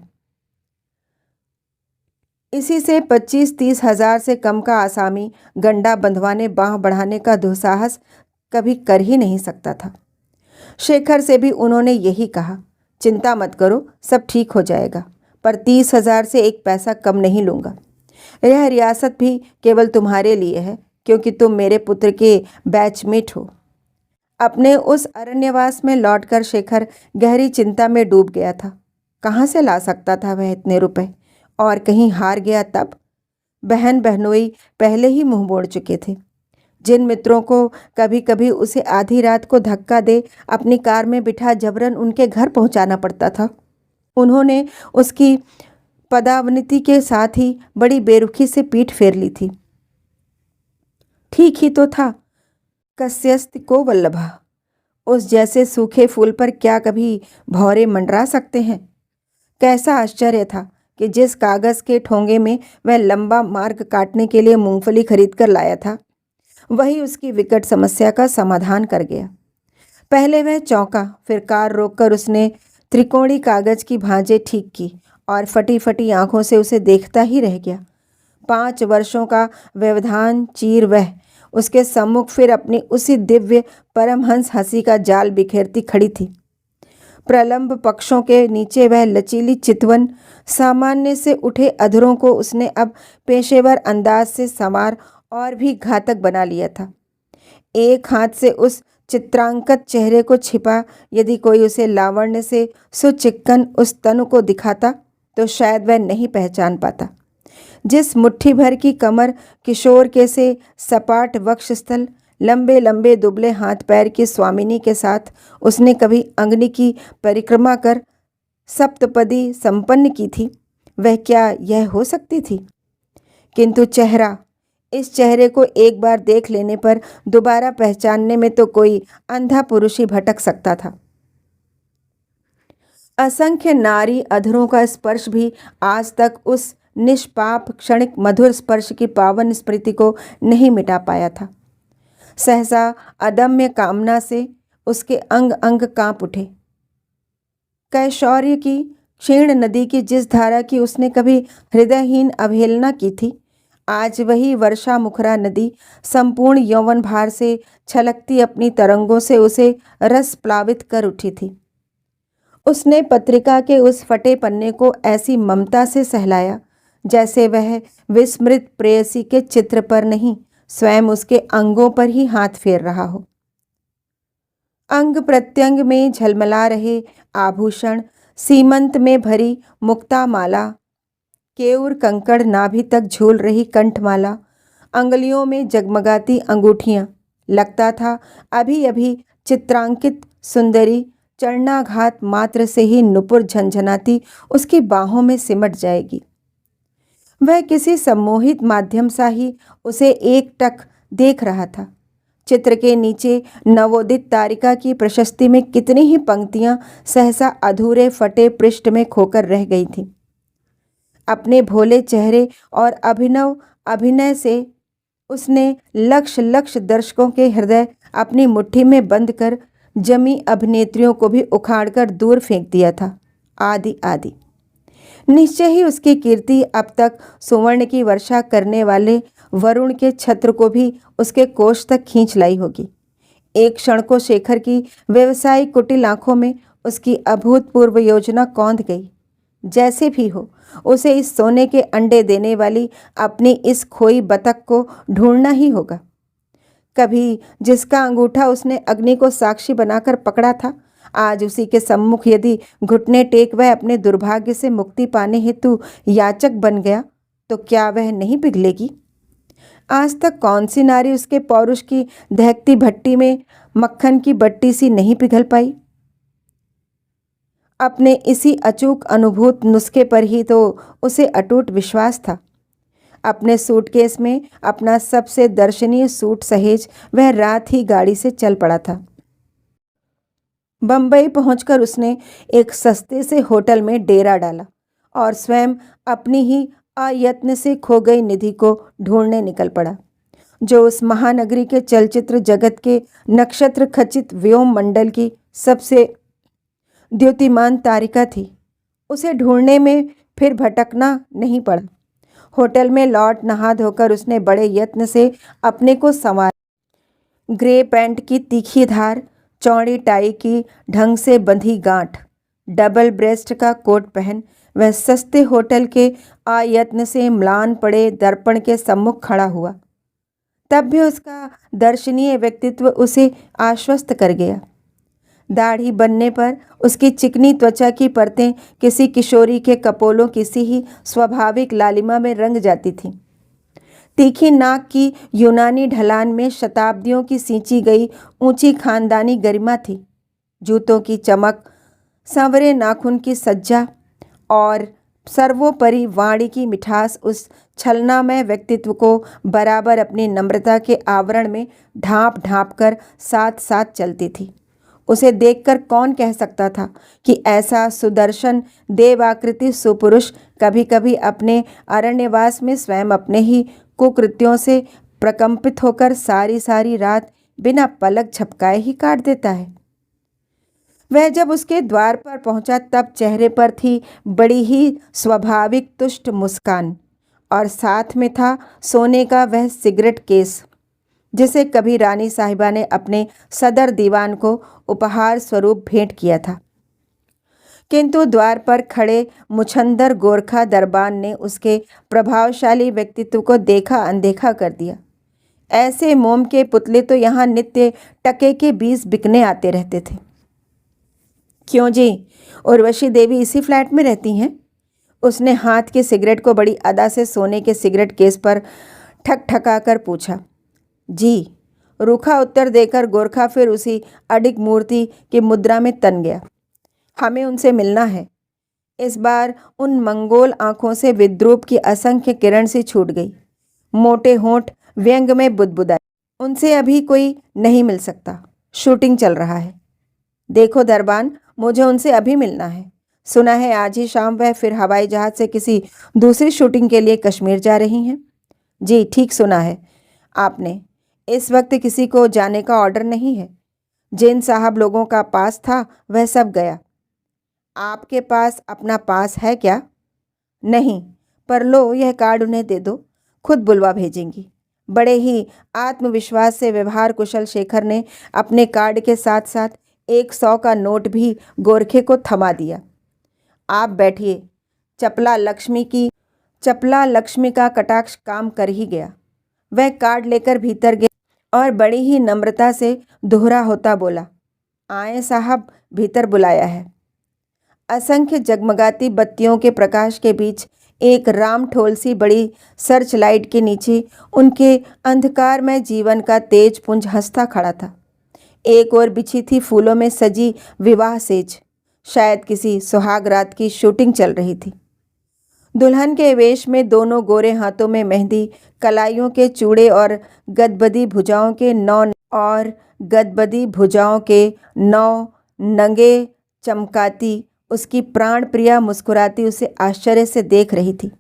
इसी से 25-30 हजार से कम का आसामी गंडा बंधवाने बांह बढ़ाने का दुस्साहस कभी कर ही नहीं सकता था। शेखर से भी उन्होंने यही कहा, चिंता मत करो, सब ठीक हो जाएगा, पर 30 हजार से एक पैसा कम नहीं लूँगा। यह रियासत भी केवल तुम्हारे लिए है, क्योंकि तुम मेरे पुत्र के बैचमेट हो। अपने उस अरण्यवास में लौटकर शेखर गहरी चिंता में डूब गया था। कहाँ से ला सकता था वह इतने रुपए? और कहीं हार गया तब? बहन बहनोई पहले ही मुंह मोड़ चुके थे। जिन मित्रों को कभी कभी उसे आधी रात को धक्का दे अपनी कार में बिठा जबरन उनके घर पहुंचाना पड़ता था, उन्होंने उसकी पदावनति के साथ ही बड़ी बेरुखी से पीठ फेर ली थी। ठीक ही तो था, कस्यस्ति को वल्लभा। उस जैसे सूखे फूल पर क्या कभी भौरे मंडरा सकते हैं? कैसा आश्चर्य था कि जिस कागज के ठोंगे में वह लंबा मार्ग काटने के लिए मूंगफली खरीद कर लाया था, वही उसकी विकट समस्या का समाधान कर गया। पहले वह चौंका, फिर कार रोककर उसने त्रिकोणी कागज की भांजें ठीक की और फटी फटी आंखों से उसे देखता ही रह गया। 5 वर्षों का व्यवधान चीर वह उसके सम्मुख फिर अपनी उसी दिव्य परमहंस हंसी का जाल बिखेरती खड़ी थी। प्रलंब पक्षों के नीचे वह लचीली चितवन सामान्य से उठे अधरों को उसने अब पेशेवर अंदाज से संवार और भी घातक बना लिया था। एक हाथ से उस चित्रांकत चेहरे को छिपा यदि कोई उसे लावण्य से सुचिक्कन उस तनु को दिखाता तो शायद वह नहीं पहचान पाता। जिस मुट्ठी भर की कमर, किशोर के से सपाट वक्षस्थल, लंबे लंबे दुबले हाथ पैर की स्वामिनी के साथ उसने कभी अंगनी की परिक्रमा कर सप्तपदी संपन्न की थी, वह क्या यह हो सकती थी? किंतु चेहरा, इस चेहरे को एक बार देख लेने पर दोबारा पहचानने में तो कोई अंधा पुरुष ही भटक सकता था। असंख्य नारी अधरों का स्पर्श भी आज तक उस निष्पाप क्षणिक मधुर स्पर्श की पावन स्मृति को नहीं मिटा पाया था। सहसा अदम्य कामना से उसके अंग अंग कांप उठे। कैशौर्य की क्षीण नदी की जिस धारा की उसने कभी हृदयहीन अवहेलना की थी, आज वही वर्षा मुखरा नदी संपूर्ण यौवन भार से छलकती अपनी तरंगों से उसे रस प्लावित कर उठी थी। उसने पत्रिका के उस फटे पन्ने को ऐसी ममता से सहलाया जैसे वह विस्मृत प्रेयसी के चित्र पर नहीं, स्वयं उसके अंगों पर ही हाथ फेर रहा हो। अंग प्रत्यंग में झलमला रहे आभूषण, सीमंत में भरी मुक्तामाला, केयूर कंकड़ नाभि तक झूल रही कंठमाला, अंगुलियों में जगमगाती अंगूठियां, लगता था अभी अभी चित्रांकित सुंदरी चरणाघात मात्र से ही नुपुर झंझनाती उसकी बाहों में सिमट जाएगी। वह किसी सम्मोहित माध्यम सा ही उसे एकटक देख रहा था। चित्र के नीचे नवोदित तारिका की प्रशस्ति में कितनी ही पंक्तियां सहसा अधूरे फटे पृष्ठ में खोकर रह गई थीं। अपने भोले चेहरे और अभिनव अभिनय से उसने लक्ष लक्ष दर्शकों के हृदय अपनी मुट्ठी में बंद कर जमी अभिनेत्रियों को भी उखाड़कर दूर फेंक दिया था। आदि आदि निश्चय ही उसकी कीर्ति अब तक सुवर्ण की वर्षा करने वाले वरुण के छत्र को भी उसके कोष तक खींच लाई होगी। एक क्षण को शेखर की व्यवसायिक कुटिल आंखों में उसकी अभूतपूर्व योजना कौंध गई। जैसे भी हो, उसे इस सोने के अंडे देने वाली अपनी इस खोई बतख को ढूंढना ही होगा। कभी जिसका अंगूठा उसने अग्नि को साक्षी बनाकर पकड़ा था, आज उसी के सम्मुख यदि घुटने टेक वह अपने दुर्भाग्य से मुक्ति पाने हेतु याचक बन गया तो क्या वह नहीं पिघलेगी? आज तक कौन सी नारी उसके पौरुष की दहकती भट्टी में मक्खन की बट्टी सी नहीं पिघल पाई? अपने इसी अचूक अनुभूत नुस्खे पर ही तो उसे अटूट विश्वास था। अपने सूटकेस में अपना सबसे दर्शनीय सूट सहेज वह रात ही गाड़ी से चल पड़ा था। बंबई पहुंचकर उसने एक सस्ते से होटल में डेरा डाला और स्वयं अपनी ही अयत्न से खो गई निधि को ढूंढने निकल पड़ा, जो उस महानगरी के चलचित्र जगत के नक्षत्र खचित व्योम मंडल की सबसे द्युतिमान तारिका थी। उसे ढूंढने में फिर भटकना नहीं पड़ा। होटल में लौट नहा धोकर उसने बड़े यत्न से अपने को संवारा। ग्रे पैंट की तीखी धार, चौड़ी टाई की ढंग से बंधी गांठ, डबल ब्रेस्ट का कोट पहन वह सस्ते होटल के आयत्न से म्लान पड़े दर्पण के सम्मुख खड़ा हुआ। तब भी उसका दर्शनीय व्यक्तित्व उसे आश्वस्त कर गया। दाढ़ी बनने पर उसकी चिकनी त्वचा की परतें किसी किशोरी के कपोलों की सी ही स्वाभाविक लालिमा में रंग जाती थीं। तीखी नाक की यूनानी ढलान में शताब्दियों की सींची गई ऊंची खानदानी गरिमा थी। जूतों की चमक, सांवरे नाखून की सज्जा और सर्वोपरि वाणी की मिठास उस छलनामय व्यक्तित्व को बराबर अपनी नम्रता के आवरण में ढांप ढांप कर साथ साथ चलती थी। उसे देखकर कौन कह सकता था कि ऐसा सुदर्शन देवाकृति सुपुरुष कभी कभी अपने अरण्यवास में स्वयं अपने ही कुकृत्यों से प्रकंपित होकर सारी सारी रात बिना पलक झपकाए ही काट देता है। वह जब उसके द्वार पर पहुंचा तब चेहरे पर थी बड़ी ही स्वाभाविक तुष्ट मुस्कान और साथ में था सोने का वह सिगरेट केस जिसे कभी रानी साहिबा ने अपने सदर दीवान को उपहार स्वरूप भेंट किया था। किंतु द्वार पर खड़े मुछंदर गोरखा दरबान ने उसके प्रभावशाली व्यक्तित्व को देखा अनदेखा कर दिया। ऐसे मोम के पुतले तो यहाँ नित्य टके के 20 बिकने आते रहते थे। क्यों जी, उर्वशी देवी इसी फ्लैट में रहती हैं? उसने हाथ के सिगरेट को बड़ी अदा से सोने के सिगरेट केस पर ठक ठका कर पूछा। जी, रूखा उत्तर देकर गोरखा फिर उसी अडिग मूर्ति की मुद्रा में तन गया। हमें उनसे मिलना है। इस बार उन मंगोल आंखों से विद्रूप की असंख्य किरण सी छूट गई। मोटे होंठ व्यंग में बुदबुदाए। उनसे अभी कोई नहीं मिल सकता, शूटिंग चल रहा है। देखो दरबान, मुझे उनसे अभी मिलना है। सुना है आज ही शाम वह फिर हवाई जहाज से किसी दूसरी शूटिंग के लिए कश्मीर जा रही हैं। जी, ठीक सुना है आपने। इस वक्त किसी को जाने का ऑर्डर नहीं है। जिन साहब लोगों का पास था वह सब गया। आपके पास अपना पास है क्या? नहीं, पर लो यह कार्ड उन्हें दे दो, खुद बुलवा भेजेंगी। बड़े ही आत्मविश्वास से व्यवहार कुशल शेखर ने अपने कार्ड के साथ साथ 100 का नोट भी गोरखे को थमा दिया। आप बैठिए। चपला लक्ष्मी का कटाक्ष काम कर ही गया। वह कार्ड लेकर भीतर गया और बड़ी ही नम्रता से दोहरा होता बोला, आए साहब, भीतर बुलाया है। असंख्य जगमगाती बत्तियों के प्रकाश के बीच एक राम ठोल सी बड़ी सर्च लाइट के नीचे उनके अंधकारमय जीवन का तेज पुंज हंसता खड़ा था। एक ओर बिछी थी फूलों में सजी विवाह सेज, शायद किसी सुहाग रात की शूटिंग चल रही थी। दुल्हन के वेश में दोनों गोरे हाथों में मेहंदी, कलाइयों के चूड़े और गदबदी भुजाओं के नौ नंगे चमकाती उसकी प्राण प्रिया मुस्कुराती उसे आश्चर्य से देख रही थी।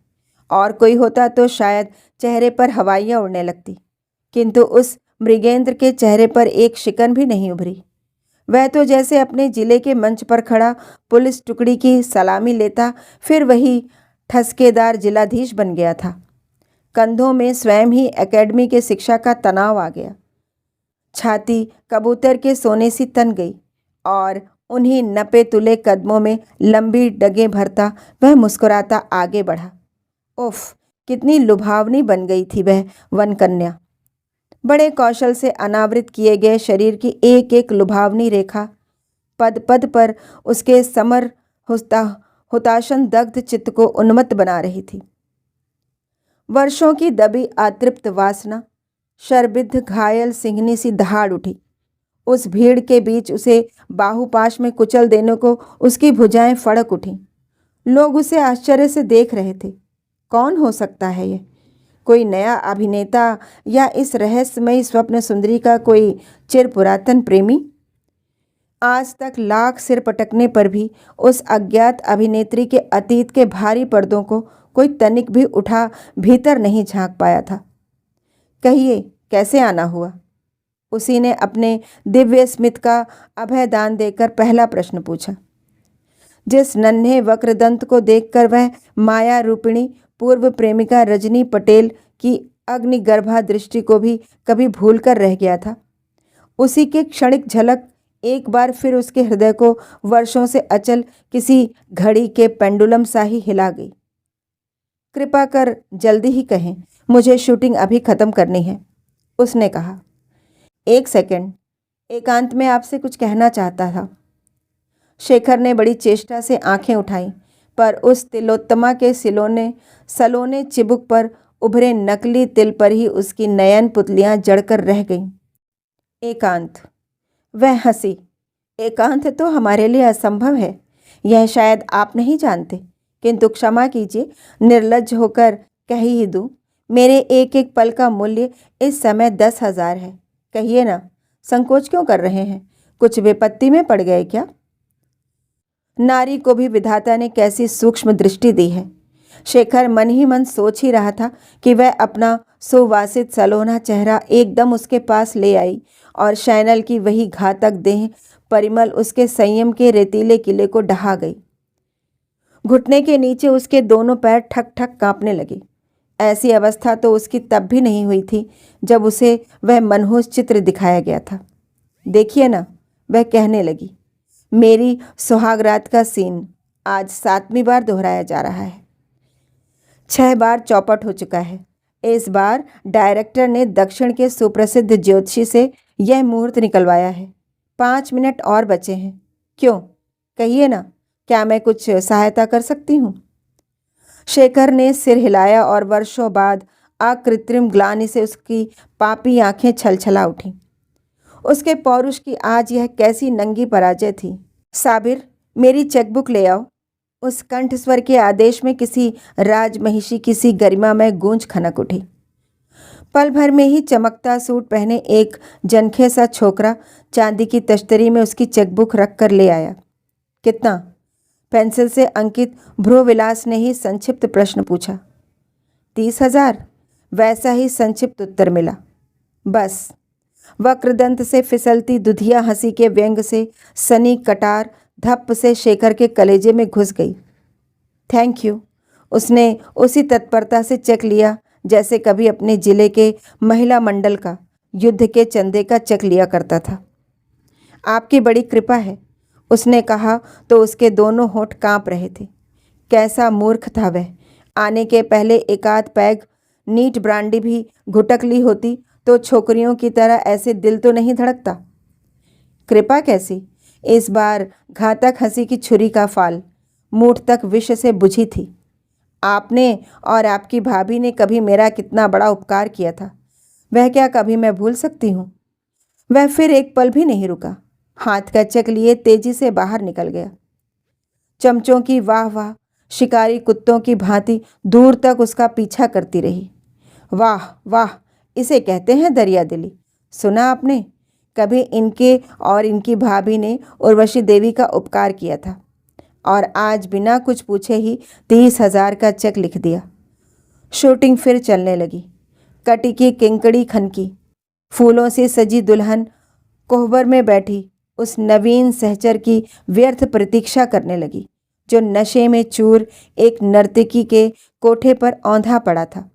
और कोई होता तो शायद चेहरे पर हवाइयाँ उड़ने लगती, किंतु उस मृगेंद्र के चेहरे पर एक शिकन भी नहीं उभरी। वह तो जैसे अपने जिले के मंच पर खड़ा पुलिस टुकड़ी की सलामी लेता फिर वही ठसकेदार जिलाधीश बन गया था। कंधों में स्वयं ही एकेडमी के शिक्षा का तनाव आ गया। छाती कबूतर के सोने सी तन गई और उन्हीं नपे तुले कदमों में लंबी डगें भरता वह मुस्कुराता आगे बढ़ा। उफ, कितनी लुभावनी बन गई थी वह वन कन्या। बड़े कौशल से अनावृत किए गए शरीर की एक एक लुभावनी रेखा पद पद पर उसके समर हुताशन दग्ध चित्त को उन्मत्त बना रही थी। वर्षों की दबी अतृप्त वासना शरबिद्ध घायल सिंहनी सी दहाड़ उठी। उस भीड़ के बीच उसे बाहुपाश में कुचल देने को उसकी भुजाएं फड़क उठीं। लोग उसे आश्चर्य से देख रहे थे। कौन हो सकता है ये? कोई नया अभिनेता या इस रहस्यमयी स्वप्न सुंदरी का कोई चिर पुरातन प्रेमी? आज तक लाख सिर पटकने पर भी उस अज्ञात अभिनेत्री के अतीत के भारी पर्दों को कोई तनिक भी उठा भीतर नहीं झांक पाया था। कहिए, कैसे आना हुआ? उसी ने अपने दिव्य स्मित का अभयदान देकर पहला प्रश्न पूछा। जिस नन्हे वक्रदंत को देखकर वह माया रूपिणी पूर्व प्रेमिका रजनी पटेल की अग्निगर्भा दृष्टि को भी कभी भूलकर रह गया था, उसी की क्षणिक झलक एक बार फिर उसके हृदय को वर्षों से अचल किसी घड़ी के पेंडुलम सा ही हिला गई। कृपा कर जल्दी ही कहें, मुझे शूटिंग अभी खत्म करनी है, उसने कहा। एक सेकंड, एकांत में आपसे कुछ कहना चाहता था। शेखर ने बड़ी चेष्टा से आंखें उठाईं, पर उस तिलोत्तमा के सलोने चिबुक पर उभरे नकली तिल पर ही उसकी नयन पुतलियां जड़कर रह गईं। एकांत, वह हंसी। एकांत तो हमारे लिए असंभव है, यह शायद आप नहीं जानते, किंतु क्षमा कीजिए, निर्लज्ज होकर कह ही दूं, मेरे एक एक पल का मूल्य इस समय 10,000 है। कहिए ना, संकोच क्यों कर रहे हैं? कुछ विपत्ति में पड़ गए क्या? नारी को भी विधाता ने कैसी सूक्ष्म दृष्टि दी है। शेखर मन ही मन सोच ही रहा था कि वह अपना सुवासित सलोना चेहरा एकदम उसके पास ले आई और शैनल की वही घातक देह परिमल उसके संयम के रेतीले किले को ढहा गई। घुटने के नीचे उसके दोनों पैर ठक ठक कांपने लगे। ऐसी अवस्था तो उसकी तब भी नहीं हुई थी जब उसे वह मनहूस चित्र दिखाया गया था। देखिए ना, वह कहने लगी, मेरी सुहागरात का सीन आज 7वीं बार दोहराया जा रहा है। 6 बार चौपट हो चुका है। इस बार डायरेक्टर ने दक्षिण के सुप्रसिद्ध ज्योतिषी से यह मुहूर्त निकलवाया है। 5 मिनट और बचे हैं। क्यों, कहिए ना, क्या मैं कुछ सहायता कर सकती हूँ? शेखर ने सिर हिलाया और वर्षों बाद अकृत्रिम ग्लानि से उसकी पापी आंखें छलछला उठीं। उसके पौरुष की आज यह कैसी नंगी पराजय थी। साबिर, मेरी चेकबुक ले आओ। उस कंठस्वर के आदेश में किसी राजमहिषी किसी गरिमा में गूंज खनक उठी। पल भर में ही चमकता सूट पहने एक जनखे सा छोकरा चांदी की तश्तरी में उसकी चेकबुक रख कर ले आया। कितना? पेंसिल से अंकित भ्रूविलास ने ही संक्षिप्त प्रश्न पूछा। 30,000, वैसा ही संक्षिप्त उत्तर मिला। बस। वक्रदंत से फिसलती दुधिया हंसी के व्यंग से सनी कटार धप्प से शेखर के कलेजे में घुस गई। थैंक यू, उसने उसी तत्परता से चेक लिया जैसे कभी अपने जिले के महिला मंडल का युद्ध के चंदे का चेक लिया करता था। आपकी बड़ी कृपा है, उसने कहा तो उसके दोनों होंठ कांप रहे थे। कैसा मूर्ख था वह। आने के पहले एकाध पैग नीट ब्रांडी भी घुटक ली होती तो छोकरियों की तरह ऐसे दिल तो नहीं धड़कता। कृपा कैसी? इस बार घातक हंसी की छुरी का फाल मूठ तक विष से बुझी थी। आपने और आपकी भाभी ने कभी मेरा कितना बड़ा उपकार किया था, वह क्या कभी मैं भूल सकती हूँ? वह फिर एक पल भी नहीं रुका, हाथ का चेक लिए तेजी से बाहर निकल गया। चमचों की वाह वाह शिकारी कुत्तों की भांति दूर तक उसका पीछा करती रही। वाह वाह, इसे कहते हैं दरिया दिली। सुना आपने, कभी इनके और इनकी भाभी ने उर्वशी देवी का उपकार किया था और आज बिना कुछ पूछे ही 30,000 का चेक लिख दिया। शूटिंग फिर चलने लगी। कटी की किंकड़ी खनकी, फूलों से सजी दुल्हन कोहबर में बैठी उस नवीन सहचर की व्यर्थ प्रतीक्षा करने लगी जो नशे में चूर एक नर्तकी के कोठे पर औंधा पड़ा था।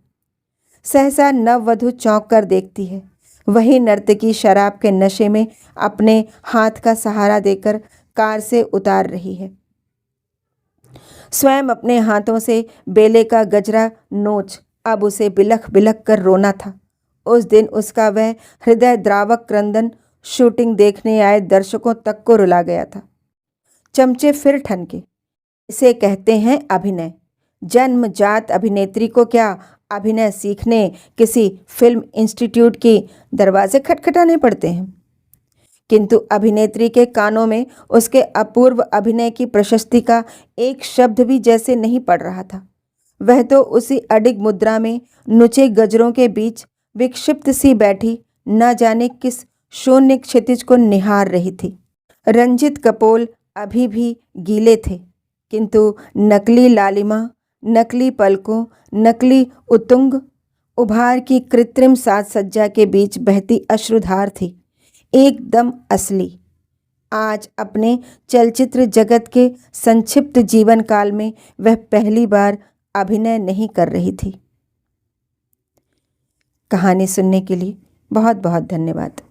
सहसा नववधू चौंक कर देखती है, वही नर्तकी शराब के नशे में अपने हाथ का सहारा देकर कार से उतार रही है। स्वयं अपने हाथों से बेले का गजरा नोच अब उसे बिलख बिलख कर रोना था। उस दिन उसका वह हृदय द्रावक क्रंदन शूटिंग देखने आए दर्शकों तक को रुला गया था। चमचे फिर ठनके। इसे कहते हैं अभिनय। जन्मजात अभिनेत्री को क्या अभिनय सीखने किसी फिल्म इंस्टीट्यूट की दरवाजे खटखटाने पड़ते हैं? किंतु अभिनेत्री के कानों में उसके अपूर्व अभिनय की प्रशस्ति का एक शब्द भी जैसे नहीं पड़ रहा था। वह तो उसी अडिग मुद्रा में नुचे गजरों के बीच विक्षिप्त सी बैठी न जाने किस शून्य क्षितिज को निहार रही थी। रंजित कपोल अभी भी गीले थे, किंतु नकली लालिमा, नकली पलकों, नकली उतुंग उभार की कृत्रिम साज सज्जा के बीच बहती अश्रुधार थी एकदम असली। आज अपने चलचित्र जगत के संक्षिप्त जीवन काल में वह पहली बार अभिनय नहीं कर रही थी। कहानी सुनने के लिए बहुत बहुत धन्यवाद।